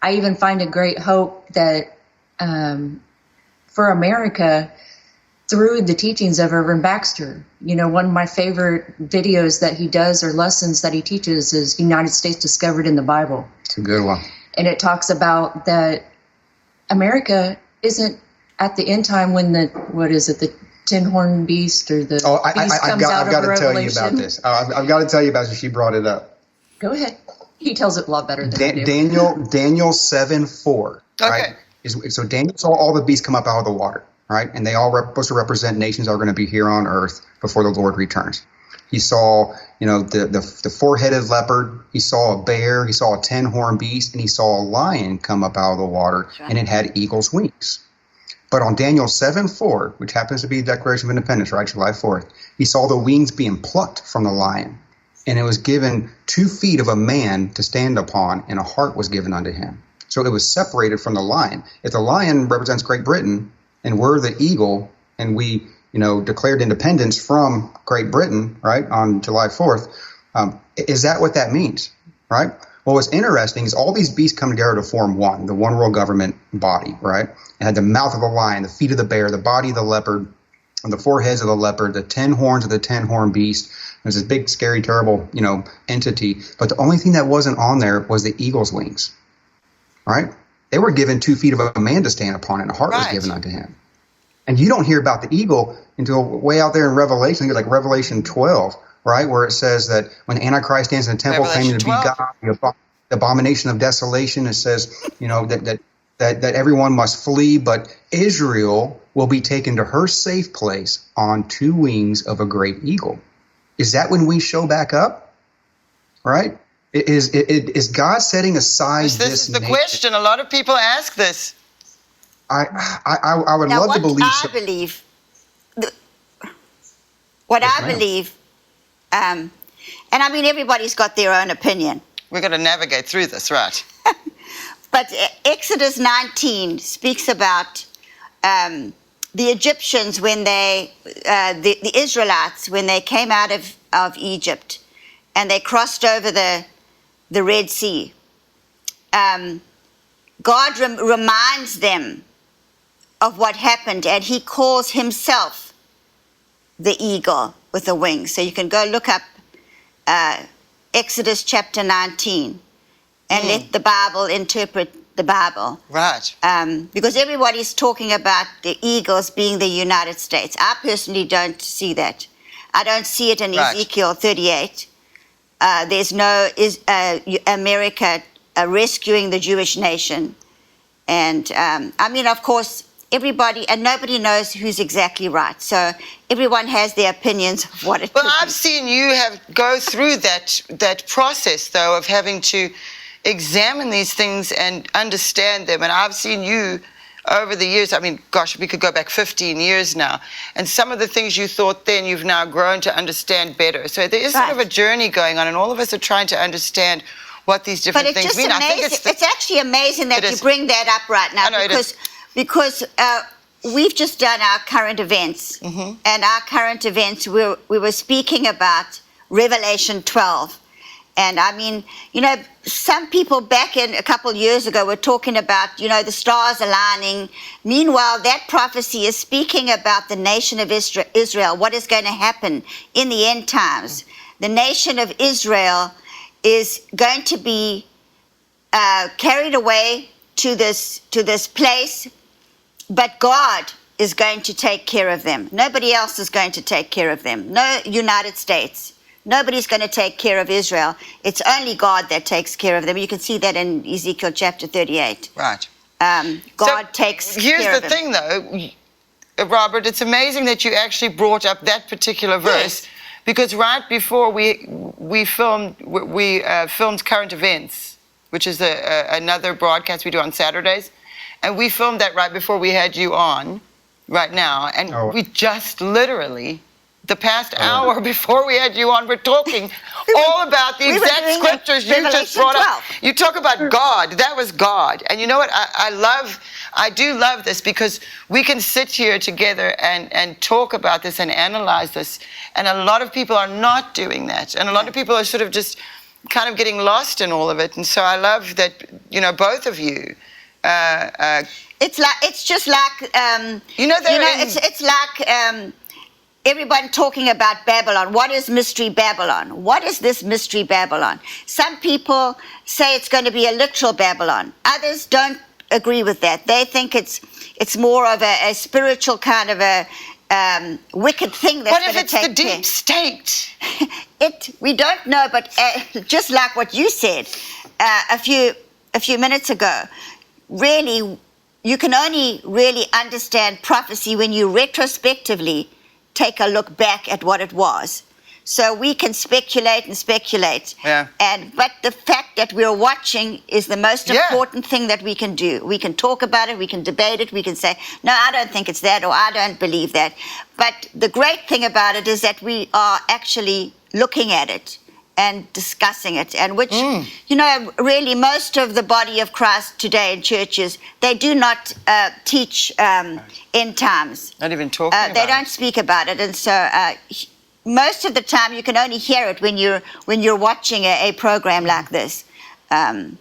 even find a great hope that for America, through the teachings of Reverend Baxter, you know, one of my favorite videos that he does or lessons that he teaches is United States Discovered in the Bible. It's a good one. And it talks about that America isn't at the end time when the tin-horn beast or the beast comes out of Revelation. I've got to tell you about this. I've got to tell you about this. She brought it up. Go ahead. He tells it a lot better than I do. Daniel 7:4. Okay. Right? So Daniel saw all the beasts come up out of the water, right? And they all supposed to represent nations that are going to be here on earth before the Lord returns. He saw, you know, the four-headed leopard. He saw a bear. He saw a 10-horn beast, and he saw a lion come up out of the water, and it had eagle's wings. But on Daniel 7:4, which happens to be the Declaration of Independence, right, July 4th, he saw the wings being plucked from the lion, and it was given 2 feet of a man to stand upon, and a heart was given unto him. So it was separated from the lion. If the lion represents Great Britain, and we're the eagle, and we, you know, declared independence from Great Britain, right, on July 4th, is that what that means, right? Well, what's interesting is all these beasts come together to form one, the one world government body, right? It had the mouth of the lion, the feet of the bear, the body of the leopard, and the 4 heads of the leopard, the 10 horns of the 10-horn beast. There's this big, scary, terrible, you know, entity. But the only thing that wasn't on there was the eagle's wings, right? They were given 2 feet of a man to stand upon, and a heart was given unto him. And you don't hear about the eagle until way out there in Revelation, like Revelation 12, right, where it says that when the Antichrist stands in the temple claiming to be God, the abomination of desolation, it says, you know, that everyone must flee, but Israel will be taken to her safe place on 2 wings of a great eagle. Is that when we show back up? Right? Is God setting aside this? This is the question. A lot of people ask this. I would love to believe. What I believe, and I mean everybody's got their own opinion. We're going to navigate through this, right? But Exodus 19 speaks about the Egyptians when the Israelites, when they came out of Egypt and they crossed over the Red Sea. God reminds them of what happened, and he calls himself the eagle with the wings. So you can go look up Exodus chapter 19 and let the Bible interpret the Bible. Right. Because everybody's talking about the eagles being the United States. I personally don't see that. I don't see it in Ezekiel 38. There's no America rescuing the Jewish nation. And I mean, of course, everybody and nobody knows who's exactly right. So everyone has their opinions of what it could be. I've seen you go through that process, though, of having to examine these things and understand them. And I've seen you over the years, I mean, gosh, we could go back 15 years now. And some of the things you thought then, you've now grown to understand better. So there is sort of a journey going on, and all of us are trying to understand what these different things mean. Amazing. I think it's actually amazing that you bring that up right now, because we've just done our current events, and our current events, we were speaking about Revelation 12. And I mean, you know, some people back in a couple years ago were talking about, you know, the stars aligning. Meanwhile, that prophecy is speaking about the nation of Israel, what is going to happen in the end times. The nation of Israel is going to be carried away to this place, but God is going to take care of them. Nobody else is going to take care of them. No United States. Nobody's going to take care of Israel. It's only God that takes care of them. You can see that in Ezekiel chapter 38. Right. God takes care of him. Here's the thing, though, Robert. It's amazing that you actually brought up that particular verse, because right before we filmed Current Events, which is another broadcast we do on Saturdays, and we filmed that right before we had you on, right now, and we just literally, the past hour before we had you on, we're talking all about the exact scriptures you just brought up. You talk about God. That was God. And you know what? I do love this, because we can sit here together and talk about this and analyze this. And a lot of people are not doing that. And a lot of people are sort of just kind of getting lost in all of it. And so I love that, both of you. It's just like it's like everyone talking about Babylon. What is Mystery Babylon? What is this Mystery Babylon? Some people say it's going to be a literal Babylon. Others don't agree with that. They think it's more of a spiritual kind of a wicked thing that's going to take place. What if it's the deep state? We don't know, but just like what you said a few minutes ago, really, you can only really understand prophecy when you retrospectively take a look back at what it was. So we can speculate and speculate. Yeah. But the fact that we're watching is the most important thing that we can do. We can talk about it, we can debate it, we can say, no, I don't think it's that, or I don't believe that. But the great thing about it is that we are actually looking at it and discussing it, and which, really most of the body of Christ today in churches, they do not teach end times. Not even talking about it. They don't speak about it, and so most of the time you can only hear it when you're watching a program like this. Right,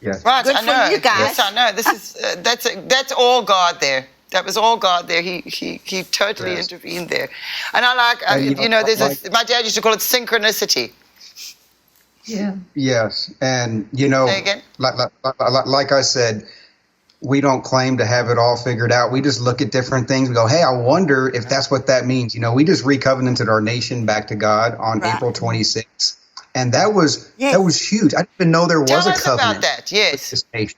good I know. for you guys. Yes, I know. This is that's all God there. That was all God there. He totally intervened there. And I like, my dad used to call it synchronicity. Yeah. Yes, and Say again? like I said, we don't claim to have it all figured out. We just look at different things and go, hey, I wonder if that's what that means. We just recovenanted our nation back to God on April 26th. And that was huge. I didn't even know there was a covenant. Tell us about that, yes. This nation.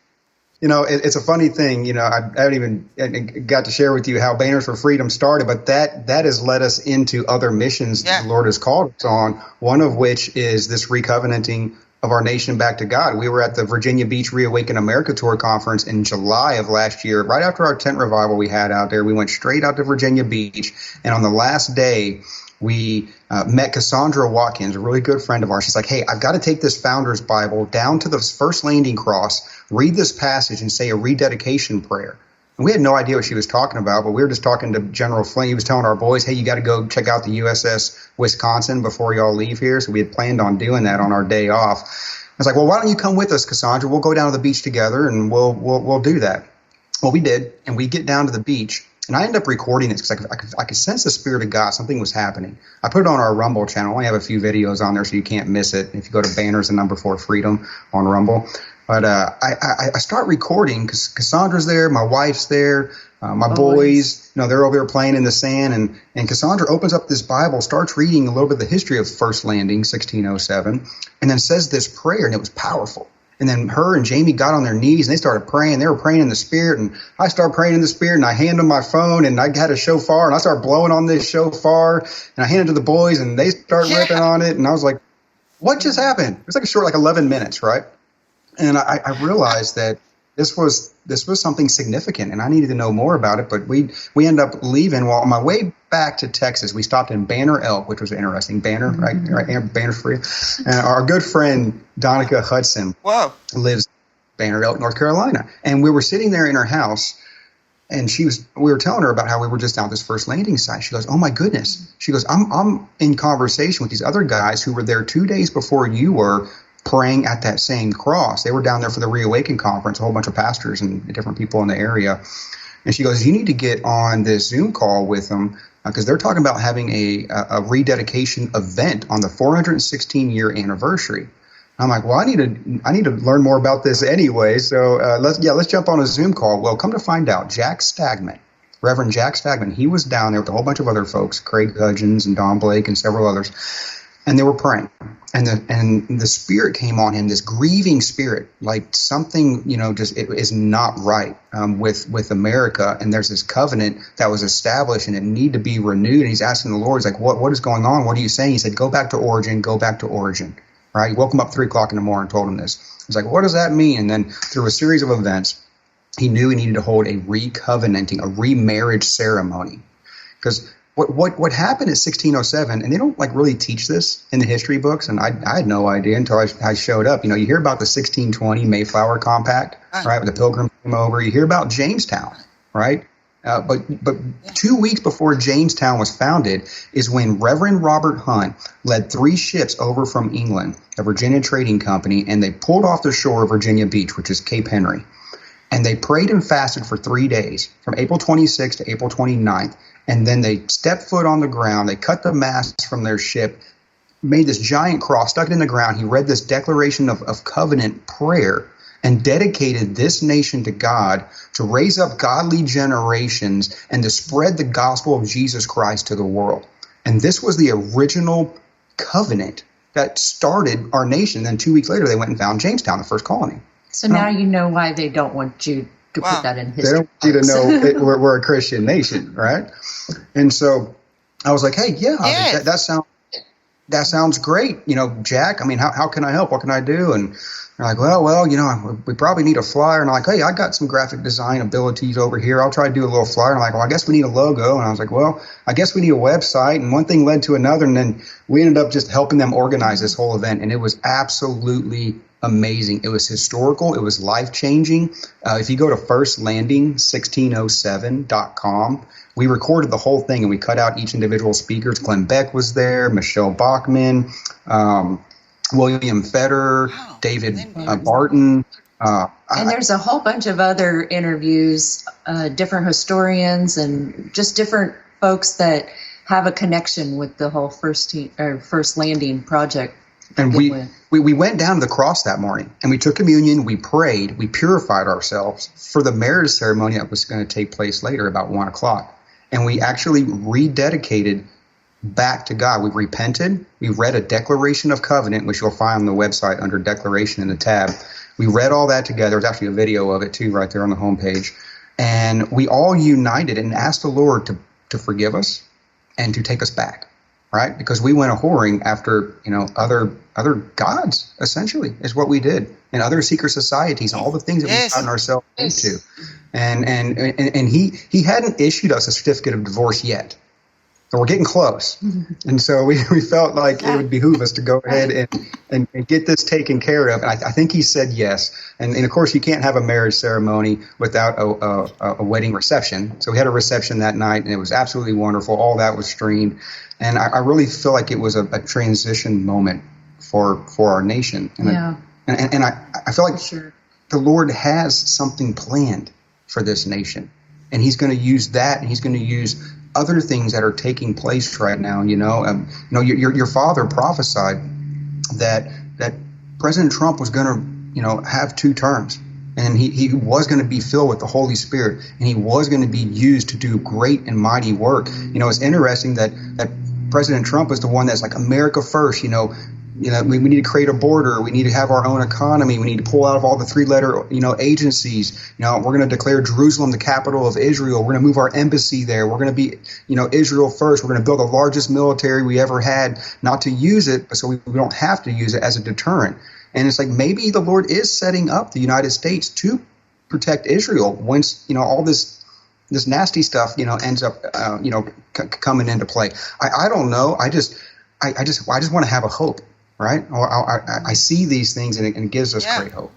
It's a funny thing. I haven't even got to share with you how Banners for Freedom started, but that has led us into other missions the Lord has called us on, one of which is this recovenanting of our nation back to God. We were at the Virginia Beach Reawaken America Tour Conference in July of last year. Right after our tent revival we had out there, we went straight out to Virginia Beach, and on the last day, we met Cassandra Watkins, a really good friend of ours. She's like, hey, I've got to take this Founder's Bible down to the first landing cross, read this passage, and say a rededication prayer. And we had no idea what she was talking about, but we were just talking to General Flynn. He was telling our boys, hey, you got to go check out the USS Wisconsin before y'all leave here. So we had planned on doing that on our day off. I was like, well, why don't you come with us, Cassandra? We'll go down to the beach together, and we'll do that. Well, we did, and we get down to the beach. And I ended up recording this because I could sense the Spirit of God. Something was happening. I put it on our Rumble channel. I only have a few videos on there, so you can't miss it. If you go to Banners4Freedom on Rumble. But I start recording because Cassandra's there, my wife's there, my boys, they're over there playing in the sand. And Cassandra opens up this Bible, starts reading a little bit of the history of First Landing, 1607, and then says this prayer, and it was powerful. And then her and Jaime got on their knees and they started praying. They were praying in the Spirit, and I started praying in the Spirit, and I handed them my phone, and I had a shofar, and I started blowing on this shofar, and I handed it to the boys, and they started ripping on it. And I was like, what just happened? It was like a short, 11 minutes, right? And I realized that this was something significant, and I needed to know more about it. But we ended up leaving. Well, on my way back to Texas, we stopped in Banner Elk, which was interesting. Banner, right? Banners4Freedom. And our good friend Donica Hudson lives in Banner Elk, North Carolina. And we were sitting there in her house, and we were telling her about how we were just out this first landing site. She goes, "Oh my goodness!" She goes, "I'm in conversation with these other guys who were there 2 days before you were." Praying at that same cross. They were down there for the Reawaken conference, a whole bunch of pastors and different people in the area. And she goes, you need to get on this Zoom call with them because they're talking about having a rededication event on the 416-year anniversary. And I'm like, well, I need to learn more about this anyway. So let's jump on a Zoom call. Well, come to find out, Reverend Jack Stagman, he was down there with a whole bunch of other folks, Craig Hudgens and Don Blake and several others. and they were praying. And the spirit came on him, this grieving spirit, like something, just it is not right with America. And there's this covenant that was established and it needed to be renewed. And he's asking the Lord, he's like, what is going on? What are you saying? He said, go back to origin, go back to origin. Right? He woke him up 3 o'clock in the morning and told him this. He's like, what does that mean? And then through a series of events, he knew he needed to hold a recovenanting, a remarriage ceremony. Because what happened in 1607, and they don't really teach this in the history books, and I had no idea until I showed up. You hear about the 1620 Mayflower Compact, right? The Pilgrims came over. You hear about Jamestown, right? But 2 weeks before Jamestown was founded is when Reverend Robert Hunt led 3 ships over from England, a Virginia trading company, and they pulled off the shore of Virginia Beach, which is Cape Henry. And they prayed and fasted for 3 days, from April 26th to April 29th. And then they stepped foot on the ground. They cut the masts from their ship, made this giant cross, stuck it in the ground. He read this declaration of covenant prayer and dedicated this nation to God to raise up godly generations and to spread the gospel of Jesus Christ to the world. And this was the original covenant that started our nation. Then 2 weeks later, they went and found Jamestown, the first colony. So now you know why they don't want you to put that in history. They don't want you to know we're a Christian nation, right? And so I was like, hey, that sounds great. Jack, how can I help? What can I do? And they're like, well, we probably need a flyer. And I'm like, hey, I got some graphic design abilities over here. I'll try to do a little flyer. And I'm like, well, I guess we need a logo. And I was like, well, I guess we need a website. And one thing led to another. And then we ended up just helping them organize this whole event. And it was absolutely amazing. It was historical. It was life-changing. If you go to firstlanding1607.com, we recorded the whole thing and we cut out each individual speakers. Glenn Beck was there, Michelle Bachman, William Federer, David Barton. And there's a whole bunch of other interviews, different historians and just different folks that have a connection with the whole First Landing project. And we went down to the cross that morning and we took communion, we prayed, we purified ourselves for the marriage ceremony that was going to take place later about 1 o'clock. And we actually rededicated back to God. We repented. We read a declaration of covenant, which you'll find on the website under declaration in the tab. We read all that together. There's actually a video of it too right there on the homepage. And we all united and asked the Lord to forgive us and to take us back. Right? Because we went a-whoring after, other gods, essentially, is what we did. And other secret societies and all the things that we've gotten ourselves into. And he hadn't issued us a certificate of divorce yet. So we're getting close. And so we felt like it would behoove us to go ahead and get this taken care of. And I think he said yes. And of course, you can't have a marriage ceremony without a wedding reception. So we had a reception that night, and it was absolutely wonderful. All that was streamed. And I really feel like it was a transition moment for our nation. And I feel like the Lord has something planned for this nation. And he's going to use that, and he's going to use other things that are taking place right now. Your father prophesied that President Trump was going to have 2 terms, and he was going to be filled with the Holy Spirit, and he was going to be used to do great and mighty work. It's interesting that President Trump is the one that's like America first. We need to create a border. We need to have our own economy. We need to pull out of all the 3-letter, agencies. We're going to declare Jerusalem the capital of Israel. We're going to move our embassy there. We're going to be, Israel first. We're going to build the largest military we ever had, not to use it, so we don't have to use it as a deterrent. And it's like maybe the Lord is setting up the United States to protect Israel once, all this nasty stuff, ends up, coming into play. I don't know. I just want to have a hope. Right? I see these things, and it gives us great hope.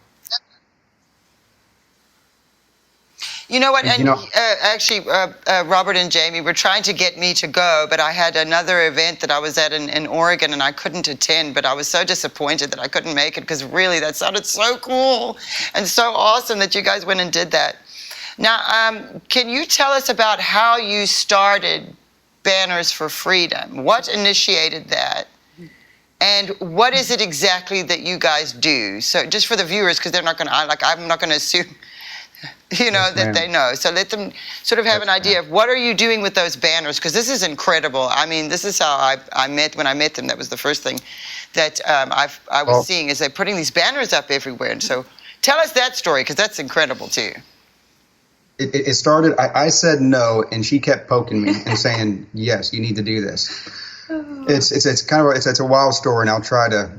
You know what? And Robert and Jamie were trying to get me to go, but I had another event that I was at in Oregon, and I couldn't attend. But I was so disappointed that I couldn't make it, because really that sounded so cool and so awesome that you guys went and did that. Now, can you tell us about how you started Banners for Freedom? What initiated that? And what is it exactly that you guys do? So just for the viewers, because they're not going to, I'm not going to assume that they know. So let them sort of have an idea of what are you doing with those banners, because this is incredible. I mean, this is how when I met them, that was the first thing that I was seeing, is they're putting these banners up everywhere. And so tell us that story, because that's incredible too. It started, I said no, and she kept poking me and saying, yes, you need to do this. It's kind of it's a wild story, and I'll try to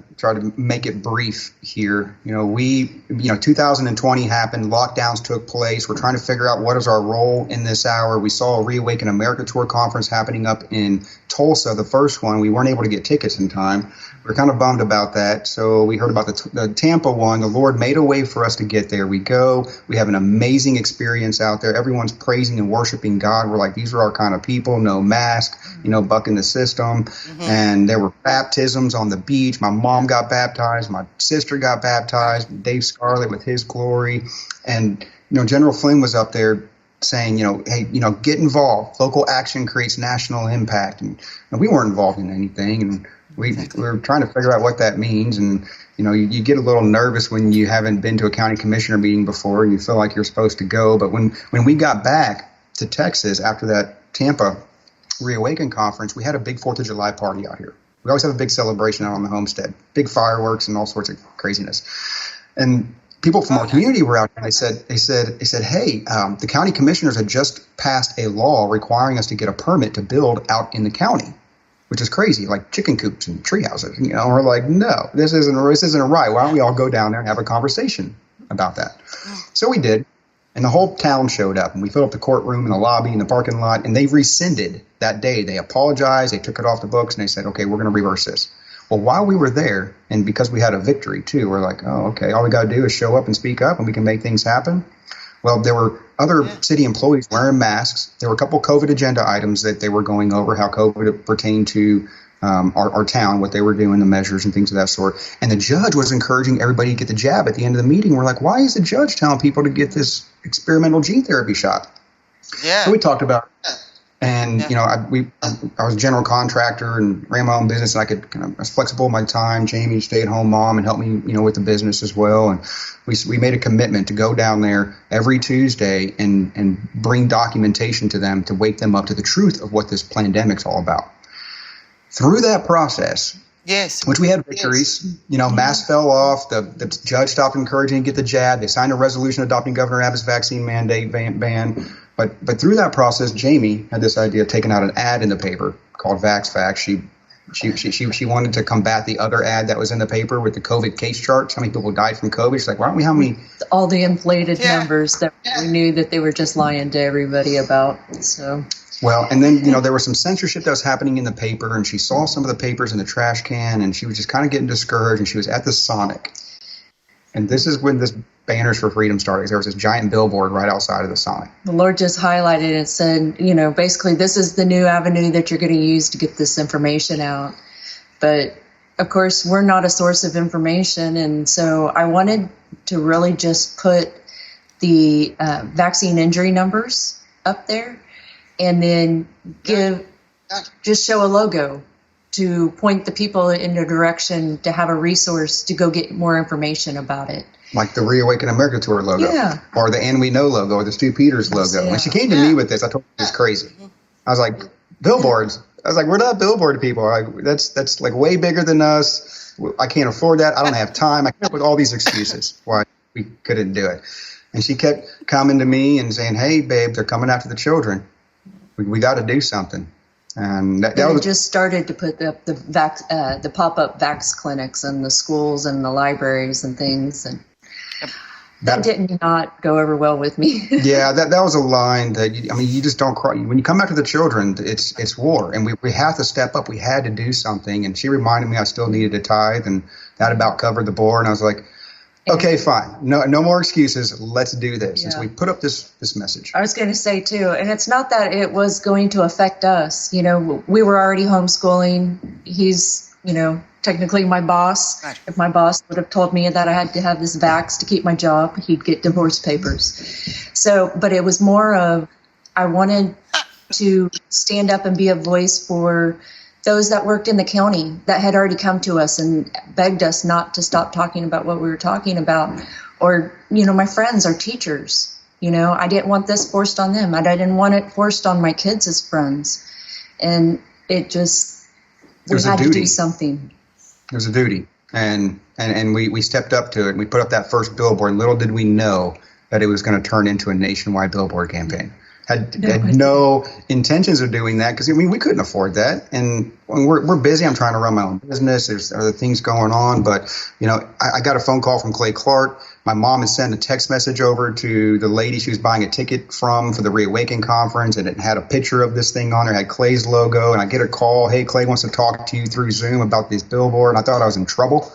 make it brief here. 2020 happened, lockdowns took place. We're trying to figure out what is our role in this hour. We saw a Reawaken America Tour conference happening up in Tulsa, the first one. We weren't able to get tickets in time. We were kind of bummed about that. So we heard about the Tampa one. The Lord made a way for us to get there. We go. We have an amazing experience out there. Everyone's praising and worshiping God. We're like, these are our kind of people. No mask, bucking the system. Mm-hmm. And there were baptisms on the beach. My mom got baptized. My sister got baptized. Dave Scarlett with his glory. And, General Flynn was up there saying, hey, get involved. Local action creates national impact. And we weren't involved in anything. And we were trying to figure out what that means. And, you get a little nervous when you haven't been to a county commissioner meeting before and you feel like you're supposed to go. But when we got back to Texas after that Tampa Reawaken conference, we had a big 4th of July party out here. We always have a big celebration out on the homestead, big fireworks and all sorts of craziness. And people from our community were out there. They said, hey, the county commissioners had just passed a law requiring us to get a permit to build out in the county, which is crazy, like chicken coops and tree houses. We're like, no, this isn't right. Why don't we all go down there and have a conversation about that? So we did. And the whole town showed up, and we filled up the courtroom and the lobby and the parking lot, and they rescinded that day. They apologized, they took it off the books, and they said, okay, we're going to reverse this. Well, while we were there, and because we had a victory too, we're like, oh, okay, all we got to do is show up and speak up, and we can make things happen. Well, there were other city employees wearing masks. There were a couple COVID agenda items that they were going over, how COVID pertained to our town, what they were doing, the measures and things of that sort. And the judge was encouraging everybody to get the jab at the end of the meeting. We're like, why is the judge telling people to get this experimental gene therapy shot? Yeah. So we talked about it. And, I was a general contractor and ran my own business, and I was flexible with my time. Jaime, stay-at-home mom, and helped me, with the business as well. And we made a commitment to go down there every Tuesday and bring documentation to them to wake them up to the truth of what this pandemic's all about. Through that process, which we had victories, masks fell off, the judge stopped encouraging to get the jab, they signed a resolution adopting Governor Abbott's vaccine mandate ban. But through that process, Jaime had this idea of taking out an ad in the paper called Vax Facts. She wanted to combat the other ad that was in the paper with the COVID case charts, how many people died from COVID. She's like, why don't we have all the inflated numbers that we knew that they were just lying to everybody about. So. Well, and then, there was some censorship that was happening in the paper, and she saw some of the papers in the trash can, and she was just kind of getting discouraged, and she was at the Sonic. And this is when this Banners for Freedom started. There was this giant billboard right outside of the Sonic. The Lord just highlighted it and said, basically this is the new avenue that you're going to use to get this information out. But, of course, we're not a source of information, and so I wanted to really just put the vaccine injury numbers up there. And then just show a logo to point the people in a direction to have a resource to go get more information about it. Like the Reawaken America Tour logo, or the And We Know logo, or the Stu Peters logo. When she came to me with this, I told her it was crazy. I was like, billboards. I was like, we're not billboard people. That's like way bigger than us. I can't afford that. I don't have time. I came up with all these excuses why we couldn't do it. And she kept coming to me and saying, hey, babe, they're coming after the children. We got to do something. And that was just started to put up the pop-up vax clinics in the schools and the libraries and things. And that did not go over well with me. Yeah, that was a line that, you just don't cry. When you come after the children, it's war. And we have to step up. We had to do something. And she reminded me I still needed to tithe. And that about covered the board. And I was like, okay, fine. No more excuses. Let's do this. Yeah. And so we put up this message. I was going to say, too, and it's not that it was going to affect us. We were already homeschooling. He's, technically my boss. Right. If my boss would have told me that I had to have this vax to keep my job, he'd get divorce papers. So, but it was more of I wanted to stand up and be a voice for those that worked in the county that had already come to us and begged us not to stop talking about what we were talking about. Or, my friends, our teachers, You know, I didn't want this forced on them. I didn't want it forced on my kids as friends. And it just, we had to do something. It was a duty. And we stepped up to it, and we put up that first billboard, and little did we know that it was going to turn into a nationwide billboard campaign. Had no intentions of doing that, because, I mean, we couldn't afford that. And we're busy. I'm trying to run my own business. There's other things going on. But, you know, I got a phone call from Clay Clark. My mom had sent a text message over to the lady she was buying a ticket from for the Reawaken conference, and it had a picture of this thing on there, had Clay's logo. And I get a call, hey, Clay wants to talk to you through Zoom about this billboard. And I thought I was in trouble,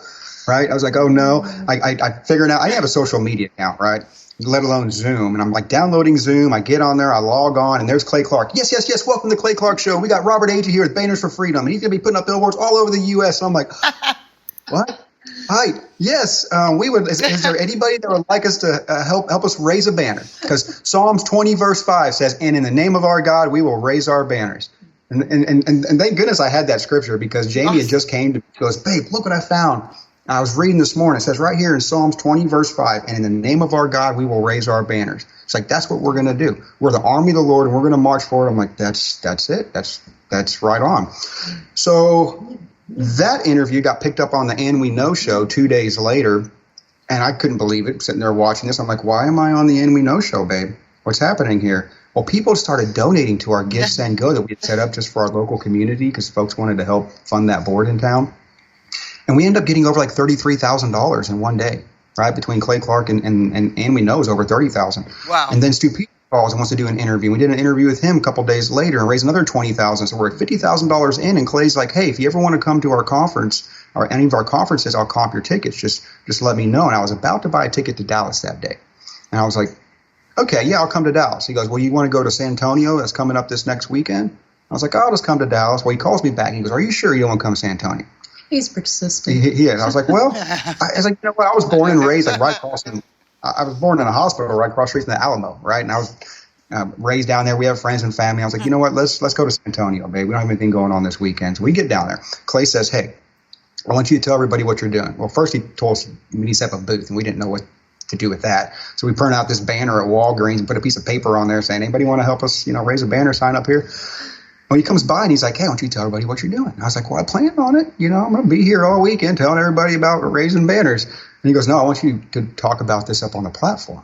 right? I was like, oh, no. I figured out I didn't have a social media account, right? Let alone Zoom. And I'm like downloading Zoom. I get on there, I log on, and there's Clay Clark. Yes. Welcome to the Clay Clark Show. We got Robert Agee here with Banners4Freedom, and he's going to be putting up billboards all over the U.S. And I'm like, what? Hi. Yes. We would. Is there anybody that would like us to help us raise a banner? Because Psalms 20 verse 5 says, "And in the name of our God, we will raise our banners." And thank goodness I had that scripture, because Jaime had just came to goes, babe, look what I found. I was reading this morning. It says right here in Psalms 20, verse 5, "And in the name of our God, we will raise our banners." It's like, that's what we're going to do. We're the army of the Lord, and we're going to march forward. I'm like, that's it. That's right on. So that interview got picked up on the And We Know show 2 days later, and I couldn't believe it, sitting there watching this. I'm like, why am I on the And We Know show, babe? What's happening here? Well, people started donating to our Give, Send, Go that we had set up just for our local community, because folks wanted to help fund that board in town. And we ended up getting over like $33,000 in one day, right? Between Clay Clark and We Know is over $30,000. Wow. And then Stu Peter calls and wants to do an interview. We did an interview with him a couple days later and raised another $20,000. So we're at $50,000 in. And Clay's like, hey, if you ever want to come to our conference or any of our conferences, I'll comp your tickets. Just let me know. And I was about to buy a ticket to Dallas that day. And I was like, okay, yeah, I'll come to Dallas. He goes, well, you want to go to San Antonio? That's coming up this next weekend. I was like, I'll just come to Dallas. Well, he calls me back and he goes, are you sure you don't want to come to San Antonio? He's persistent. He is. I was like, well, I was like, you know what? I was born and raised like right across from, I was born in a hospital right across the street from the Alamo, right? And I was raised down there. We have friends and family. I was like, you know what? Let's go to San Antonio, babe. We don't have anything going on this weekend. So we get down there. Clay says, hey, I want you to tell everybody what you're doing. Well, first he told us we need to set up a booth, and we didn't know what to do with that. So we print out this banner at Walgreens and put a piece of paper on there saying, anybody want to help us, raise a banner, sign up here? Well, he comes by and he's like, hey, why don't you tell everybody what you're doing? And I was like, well, I plan on it. I'm going to be here all weekend telling everybody about raising banners. And he goes, no, I want you to talk about this up on the platform.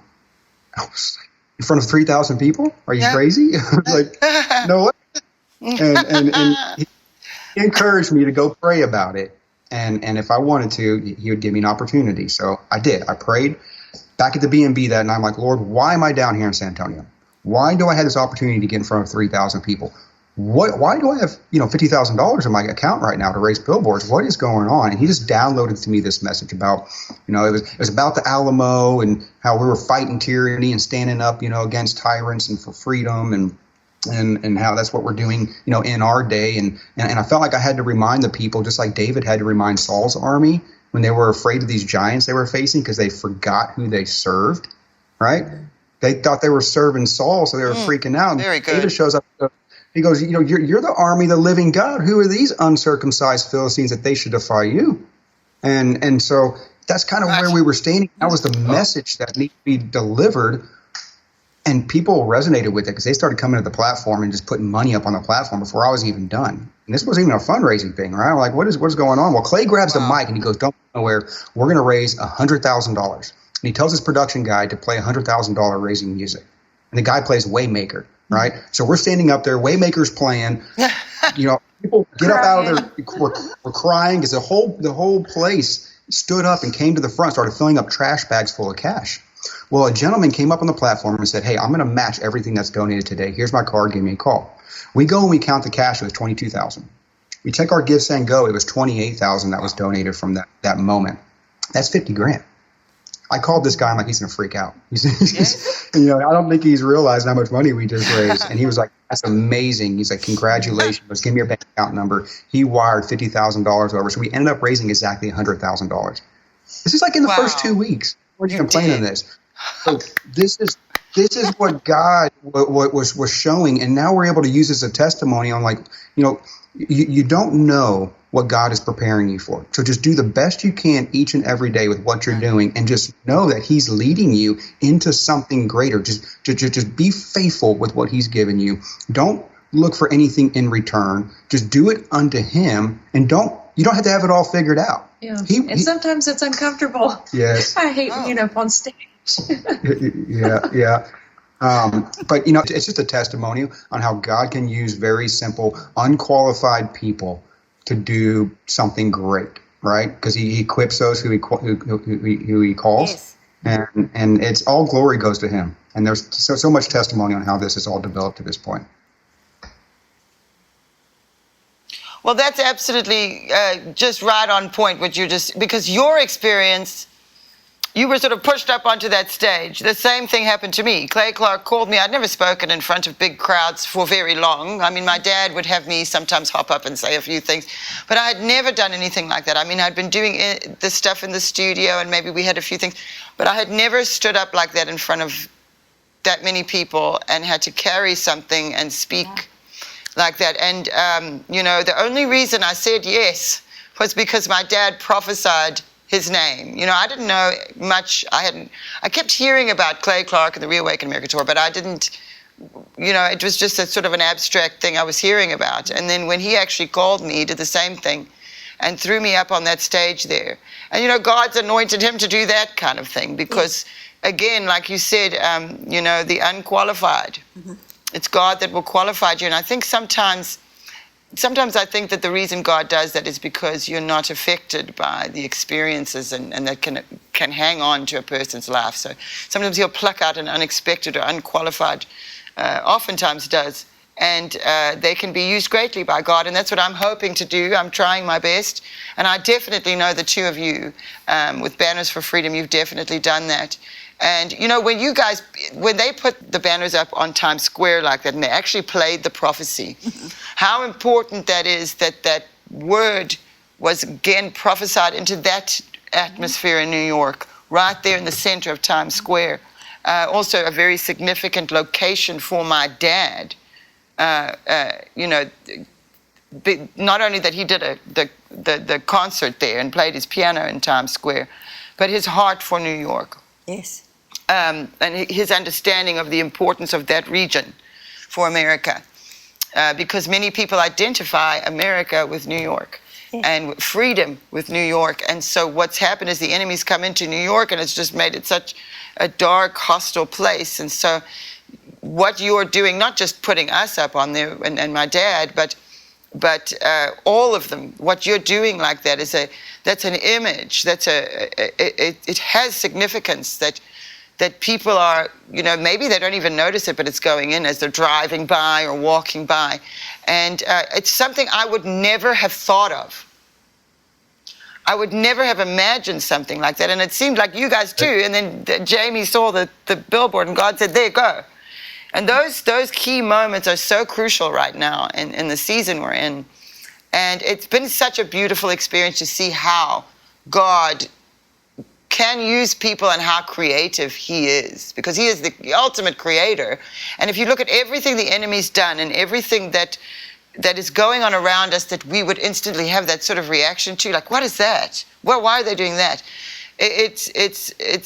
I was like, in front of 3,000 people? Are you crazy? I was like, no way. And he encouraged me to go pray about it. And if I wanted to, he would give me an opportunity. So I did. I prayed back at the B&B that night. I'm like, Lord, why am I down here in San Antonio? Why do I have this opportunity to get in front of 3,000 people? Why do I have, $50,000 in my account right now to raise billboards? What is going on? And he just downloaded to me this message about, it was about the Alamo and how we were fighting tyranny and standing up, against tyrants and for freedom and how that's what we're doing, in our day. And I felt like I had to remind the people, just like David had to remind Saul's army when they were afraid of these giants they were facing because they forgot who they served, right? They thought they were serving Saul, so they were freaking out. Very good. David shows up. He goes, you're the army of the living God. Who are these uncircumcised Philistines that they should defy you? And so that's kind of where we were standing. That was the message that needed to be delivered. And people resonated with it because they started coming to the platform and just putting money up on the platform before I was even done. And this wasn't even a fundraising thing, right? I'm like, what is going on? Well, Clay grabs the mic and he goes, don't go nowhere. We're going to raise $100,000. And he tells his production guy to play $100,000 raising music. And the guy plays Waymaker. Right, so we're standing up there. Waymaker's playing. People get up out of their. We're crying because the whole place stood up and came to the front, started filling up trash bags full of cash. Well, a gentleman came up on the platform and said, "Hey, I'm going to match everything that's donated today. Here's my card. Give me a call." We go and we count the cash. It was $22,000. We check our Give, Send, Go. It was $28,000 that was donated from that moment. That's $50,000. I called this guy. I'm like, he's going to freak out. I don't think he's realizing how much money we just raised. And he was like, that's amazing. He's like, congratulations. Give me your bank account number. He wired $50,000 over. So we ended up raising exactly $100,000. This is like in the first 2 weeks. We're complaining this. So this is what God was showing. And now we're able to use this as a testimony on you don't know what God is preparing you for. So just do the best you can each and every day with what you're doing, and just know that he's leading you into something greater. Just be faithful with what he's given you. Don't look for anything in return. Just do it unto him, and you don't have to have it all figured out. Yeah. And sometimes it's uncomfortable. Yes. I hate being up on stage. Yeah. But, it's just a testimony on how God can use very simple, unqualified people to do something great, right? Because he equips those who he calls. Yes. And it's all glory goes to him. And there's so much testimony on how this has all developed to this point. Well, that's absolutely just right on point, because your experience, you were sort of pushed up onto that stage. The same thing happened to me. Clay Clark called me. I'd never spoken in front of big crowds for very long. I mean, my dad would have me sometimes hop up and say a few things, but I had never done anything like that. I mean, I'd been doing the stuff in the studio, and maybe we had a few things, but I had never stood up like that in front of that many people and had to carry something and speak like that. And, the only reason I said yes was because my dad prophesied his name. I didn't know much. I kept hearing about Clay Clark and the Reawaken America tour, but I didn't, it was just a sort of an abstract thing I was hearing about. And then when he actually called me, he did the same thing and threw me up on that stage there. And, God's anointed him to do that kind of thing because, again, like you said, the unqualified. Mm-hmm. It's God that will qualify you. And I think sometimes I think that the reason God does that is because you're not affected by the experiences and that can hang on to a person's life. So sometimes he'll pluck out an unexpected or unqualified, oftentimes does, and they can be used greatly by God. And that's what I'm hoping to do. I'm trying my best. And I definitely know the two of you, with Banners for Freedom, you've definitely done that. And, when they put the banners up on Times Square like that, and they actually played the prophecy, how important that is that word was again prophesied into that atmosphere in New York, right there in the center of Times Square. Also a very significant location for my dad. Not only that he did the concert there and played his piano in Times Square, but his heart for New York. Yes. And his understanding of the importance of that region for America. Because many people identify America with New York and freedom with New York. And so what's happened is the enemy's come into New York and it's just made it such a dark, hostile place. And so what you're doing, not just putting us up on there and my dad, but all of them, what you're doing like that that's an image. It has significance that people are, maybe they don't even notice it, but it's going in as they're driving by or walking by. And it's something I would never have thought of. I would never have imagined something like that. And it seemed like you guys too. And then Jaime saw the billboard and God said, there you go. And those key moments are so crucial right now in the season we're in. And it's been such a beautiful experience to see how God can use people and how creative he is, because he is the ultimate creator. And if you look at everything the enemy's done and everything that is going on around us that we would instantly have that sort of reaction to, like, what is that? Well, why are they doing that? It's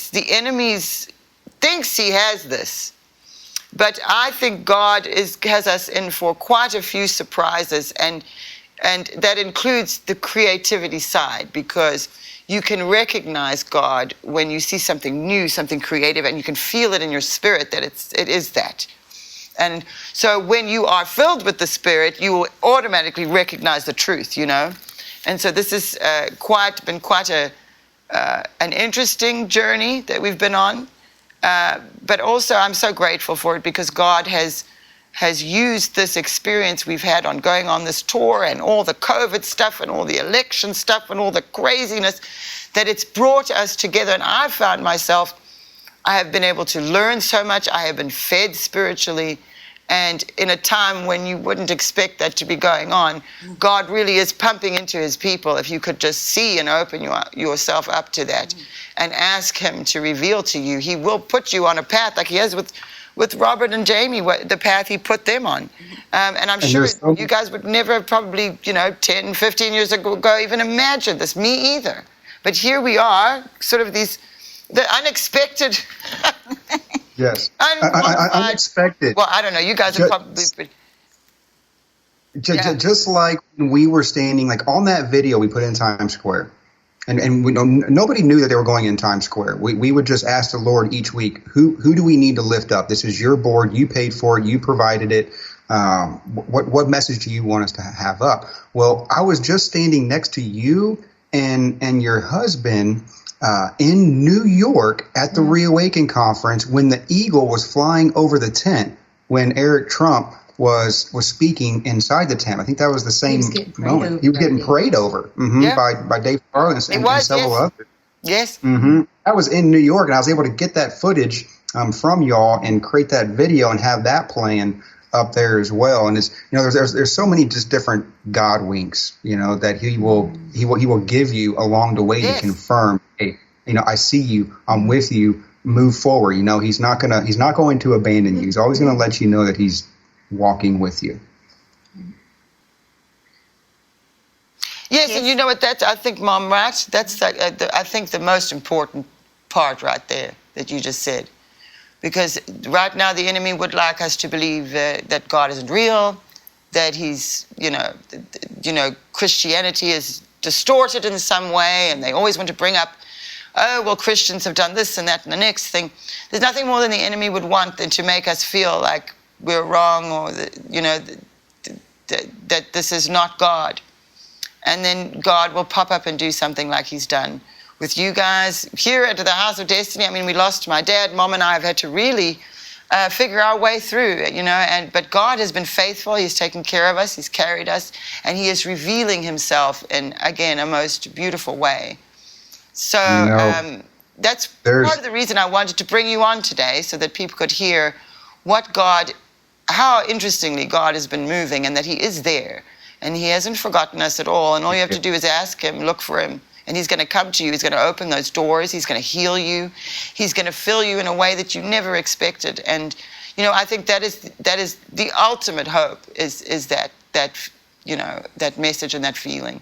the enemy's thinks he has this. But I think God has us in for quite a few surprises, and that includes the creativity side, because you can recognize God when you see something new, something creative, and you can feel it in your spirit that it is that. And so when you are filled with the Spirit, you will automatically recognize the truth, And so this has been quite an interesting journey that we've been on. But also I'm so grateful for it, because God has used this experience we've had on going on this tour and all the COVID stuff and all the election stuff and all the craziness, that it's brought us together. And I've found myself, I have been able to learn so much. I have been fed spiritually. And in a time when you wouldn't expect that to be going on, God really is pumping into his people. If you could just see and open yourself up to that and ask him to reveal to you, he will put you on a path like he has with with Robert and Jaime, the path he put them on. And I'm sure you guys would never have probably, 10, 15 years ago even imagined this, me either. But here we are, sort of the unexpected. Yes. Unexpected. Well, I don't know. You guys are probably... Just like when we were standing, like on that video we put in Times Square, and we nobody knew that they were going in Times Square. We would just ask the Lord each week, who do we need to lift up? This is your board. You paid for it. You provided it. What message do you want us to have up? Well, I was just standing next to you and your husband in New York at the Reawaken conference when the eagle was flying over the tent when Eric Trump was speaking inside the tent. I think that was the same moment. He was getting prayed over by Dave Farland and several others. Yes. Mm-hmm. I was in New York, and I was able to get that footage from y'all and create that video and have that playing up there as well. And it's there's so many just different God winks, that he will give you along the way to confirm, hey, I see you, I'm with you, move forward. He's not going to abandon you. He's always going to let you know that he's walking with you. Yes, and you know what? I think, Mom, right? That's I think the most important part right there that you just said, because right now the enemy would like us to believe that God isn't real, that he's Christianity is distorted in some way, and they always want to bring up, oh, well, Christians have done this and that and the next thing. There's nothing more than the enemy would want than to make us feel like we're wrong, or that this is not God. And then God will pop up and do something like he's done with you guys here at the House of Destiny. I mean, we lost my dad. Mom and I have had to really figure our way through, but God has been faithful. He's taken care of us. He's carried us, and he is revealing himself in, again, a most beautiful way. So that's part of the reason I wanted to bring you on today, so that people could hear how interestingly God has been moving, and that he is there, and he hasn't forgotten us at all. And all you have to do is ask him, look for him, and he's going to come to you. He's going to open those doors. He's going to heal you. He's going to fill you in a way that you never expected. And, I think that is the ultimate hope is that message and that feeling.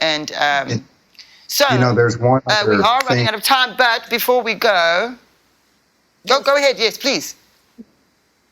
And so there's one other we are running out of time, but before we go ahead. Yes, please.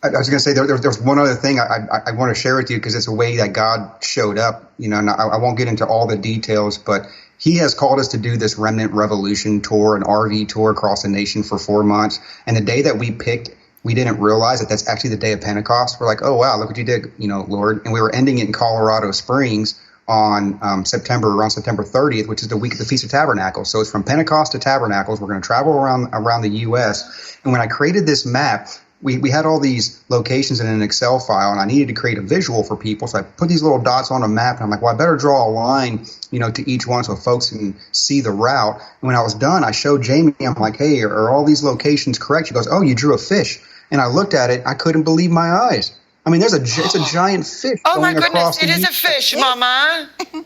I was going to say there's one other thing I want to share with you, because it's a way that God showed up. And I won't get into all the details, but he has called us to do this Remnant Revolution tour, an RV tour across the nation for 4 months. And the day that we picked, we didn't realize that that's actually the day of Pentecost. We're like, oh, wow, look what you did, Lord. And we were ending it in Colorado Springs on September 30th, which is the week of the Feast of Tabernacles. So it's from Pentecost to Tabernacles. We're going to travel around the U.S. And when I created this map, we had all these locations in an Excel file, and I needed to create a visual for people. So I put these little dots on a map, and I'm like, well, I better draw a line, to each one so folks can see the route. And when I was done, I showed Jaime, I'm like, hey, are all these locations correct? She goes, oh, you drew a fish. And I looked at it. I couldn't believe my eyes. I mean, it's a giant fish. Oh my goodness, it is a fish, Mama. We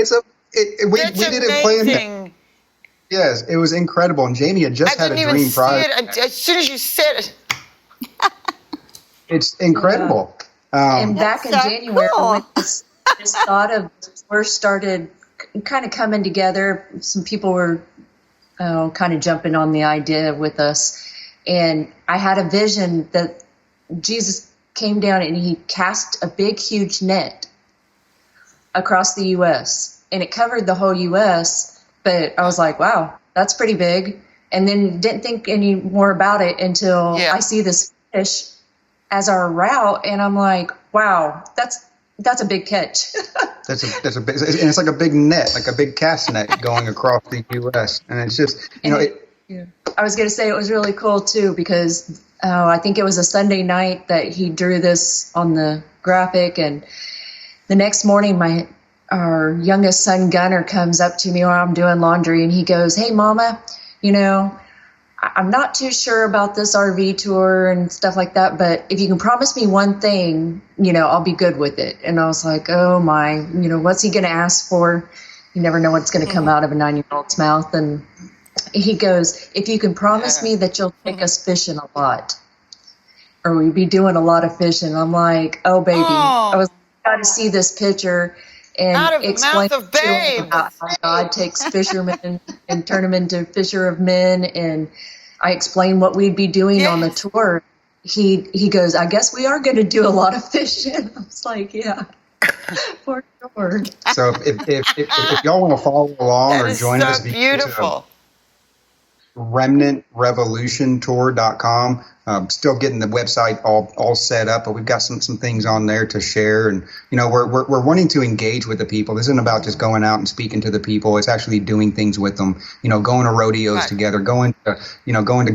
did it playing. Yes, it was incredible. And Jaime had just had a dream prior. As soon as you said it. It's incredible. And back in January, when this thought of first started kind of coming together, some people were kind of jumping on the idea with us. And I had a vision that Jesus came down and he cast a big, huge net across the U.S. and it covered the whole U.S. But I was like, wow, that's pretty big. And then didn't think any more about it until I see this fish as our route. And I'm like, wow, that's a big catch. That's a big, and it's like a big net, like a big cast net going across the U.S. And it's just, I was going to say it was really cool too, because I think it was a Sunday night that he drew this on the graphic, and the next morning our youngest son Gunner comes up to me while I'm doing laundry, and he goes, hey Mama, I'm not too sure about this RV tour and stuff like that, but if you can promise me one thing, I'll be good with it. And I was like, oh my, what's he going to ask for? You never know what's going to come out of a 9-year-old's mouth. And he goes, if you can promise me that you'll take us fishing a lot. or we'd be doing a lot of fishing. I'm like, oh, baby, I was trying to see this picture and explain to him how God takes fishermen and turn them into fisher of men. And I explained what we'd be doing on the tour. He goes, I guess we are going to do a lot of fishing. I was like, yeah, for sure. So if y'all want to follow along or join us, beautiful. remnantrevolutiontour.com. Still getting the website all set up, but we've got some things on there to share. And, we're wanting to engage with the people. This isn't about just going out and speaking to the people. It's actually doing things with them, going to rodeos together, going to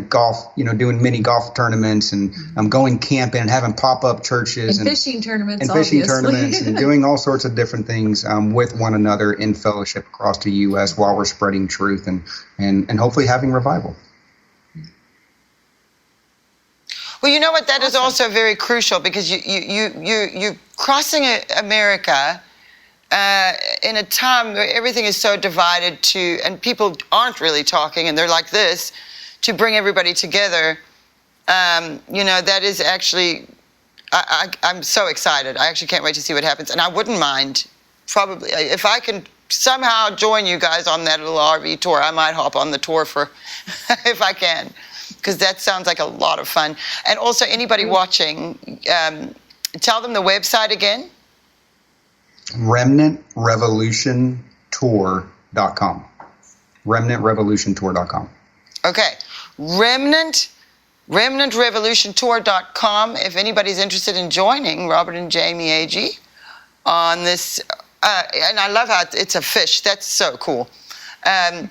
golf, doing mini golf tournaments and going camping and having pop-up churches and fishing tournaments and doing all sorts of different things with one another in fellowship across the U.S. while we're spreading truth and hopefully having revival. Well, you know what? That is also very crucial because you're crossing America in a time where everything is so divided and people aren't really talking and they're like this, to bring everybody together. That is actually, I'm so excited. I actually can't wait to see what happens. And I wouldn't mind, probably, if I can somehow join you guys on that little RV tour, I might hop on the tour if I can. Because that sounds like a lot of fun. And also, anybody watching, tell them the website again. remnantrevolutiontour.com. remnantrevolutiontour.com. Okay. remnantrevolutiontour.com. If anybody's interested in joining Robert and Jaime Agee on this, and I love how it's a fish. That's so cool.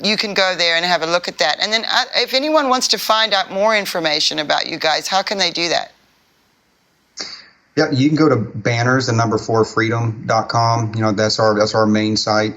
You can go there and have a look at that. And then if anyone wants to find out more information about you guys, how can they do that? Yeah, you can go to Banners4Freedom.com. That's our main site.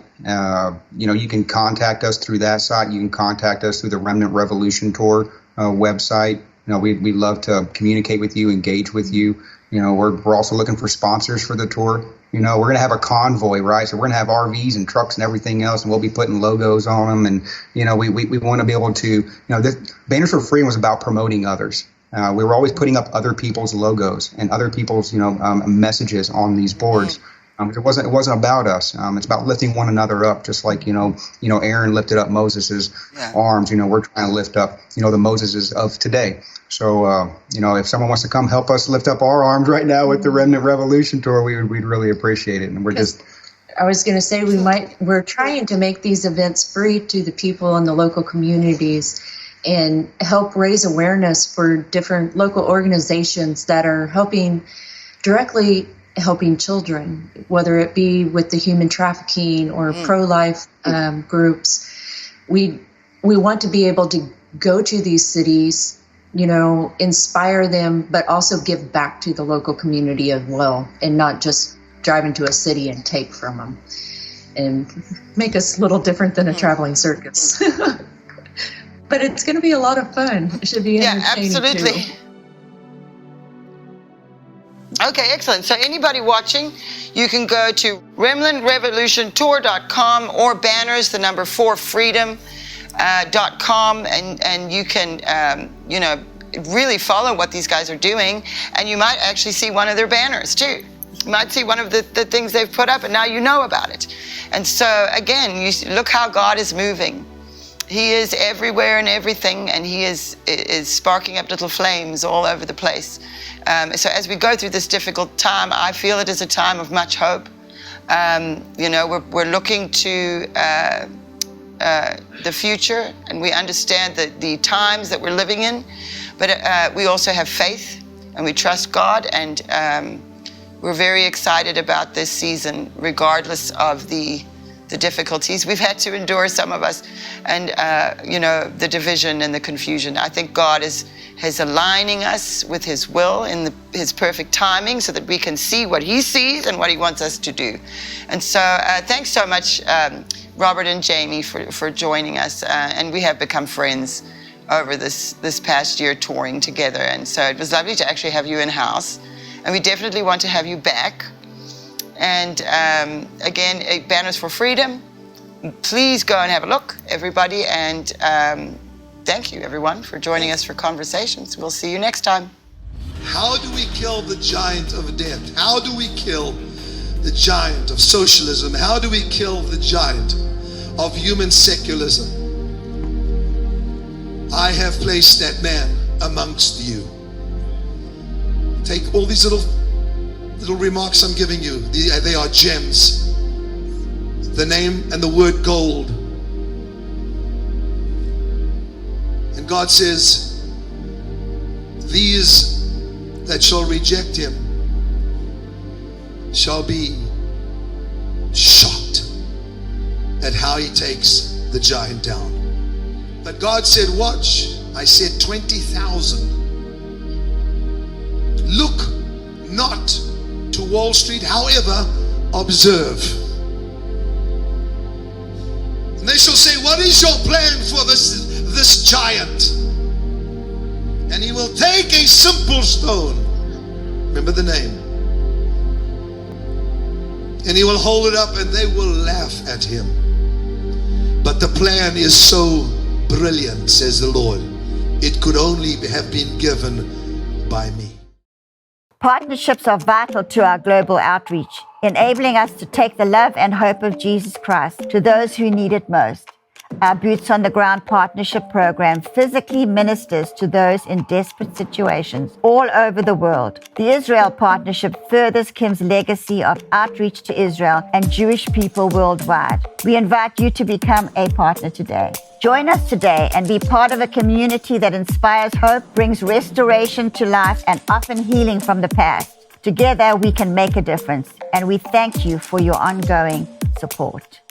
You can contact us through that site. You can contact us through the Remnant Revolution Tour website. We'd love to communicate with you, engage with you. We're also looking for sponsors for the tour. We're going to have a convoy, right? So we're going to have RVs and trucks and everything else, and we'll be putting logos on them. And, we want to be able to, this Banners for Freedom was about promoting others. We were always putting up other people's logos and other people's, messages on these boards. It wasn't about us. It's about lifting one another up, just like, Aaron lifted up Moses's arms. We're trying to lift up, the Moseses of today. So, if someone wants to come help us lift up our arms right now with the Remnant Revolution Tour, we'd really appreciate it. And I was going to say we're trying to make these events free to the people in the local communities and help raise awareness for different local organizations that are directly helping children, whether it be with the human trafficking or pro-life groups. We want to be able to go to these cities, inspire them, but also give back to the local community as well, and not just drive into a city and take from them and make us a little different than a traveling circus. But it's going to be a lot of fun. It should be entertaining. Yeah, absolutely. Too. Okay, excellent. So anybody watching, you can go to remnantrevolutiontour.com or Banners4Freedom.com and you can, really follow what these guys are doing. And you might actually see one of their banners too. You might see one of the things they've put up, and now you know about it. And so, again, you look how God is moving. He is everywhere and everything, and he is sparking up little flames all over the place. So as we go through this difficult time, I feel it is a time of much hope. We're looking to the future, and we understand the times that we're living in, but we also have faith, and we trust God, and we're very excited about this season, regardless of the difficulties we've had to endure, some of us, and the division and the confusion. I think God is aligning us with his will in his perfect timing so that we can see what he sees and what he wants us to do. And so thanks so much, Robert and Jaime, for joining us. And we have become friends over this past year touring together. And so it was lovely to actually have you in-house. And we definitely want to have you back. And again, Banners for Freedom. Please go and have a look, everybody. And thank you, everyone, for joining us for Conversations. We'll see you next time. How do we kill the giant of death? How do we kill the giant of socialism? How do we kill the giant of human secularism? I have placed that man amongst you. Take all these little remarks I'm giving you. They are gems. The name and the word gold. And God says, these that shall reject him shall be shocked at how he takes the giant down. But God said, watch. I said 20,000. Look not to Wall Street, however, observe. And they shall say, what is your plan for this giant? And he will take a simple stone. Remember the name. And he will hold it up and they will laugh at him. But the plan is so brilliant, says the Lord. It could only have been given by me. Partnerships are vital to our global outreach, enabling us to take the love and hope of Jesus Christ to those who need it most. Our Boots on the Ground Partnership Program physically ministers to those in desperate situations all over the world. The Israel Partnership furthers Kim's legacy of outreach to Israel and Jewish people worldwide. We invite you to become a partner today. Join us today and be part of a community that inspires hope, brings restoration to life, and often healing from the past. Together, we can make a difference, and we thank you for your ongoing support.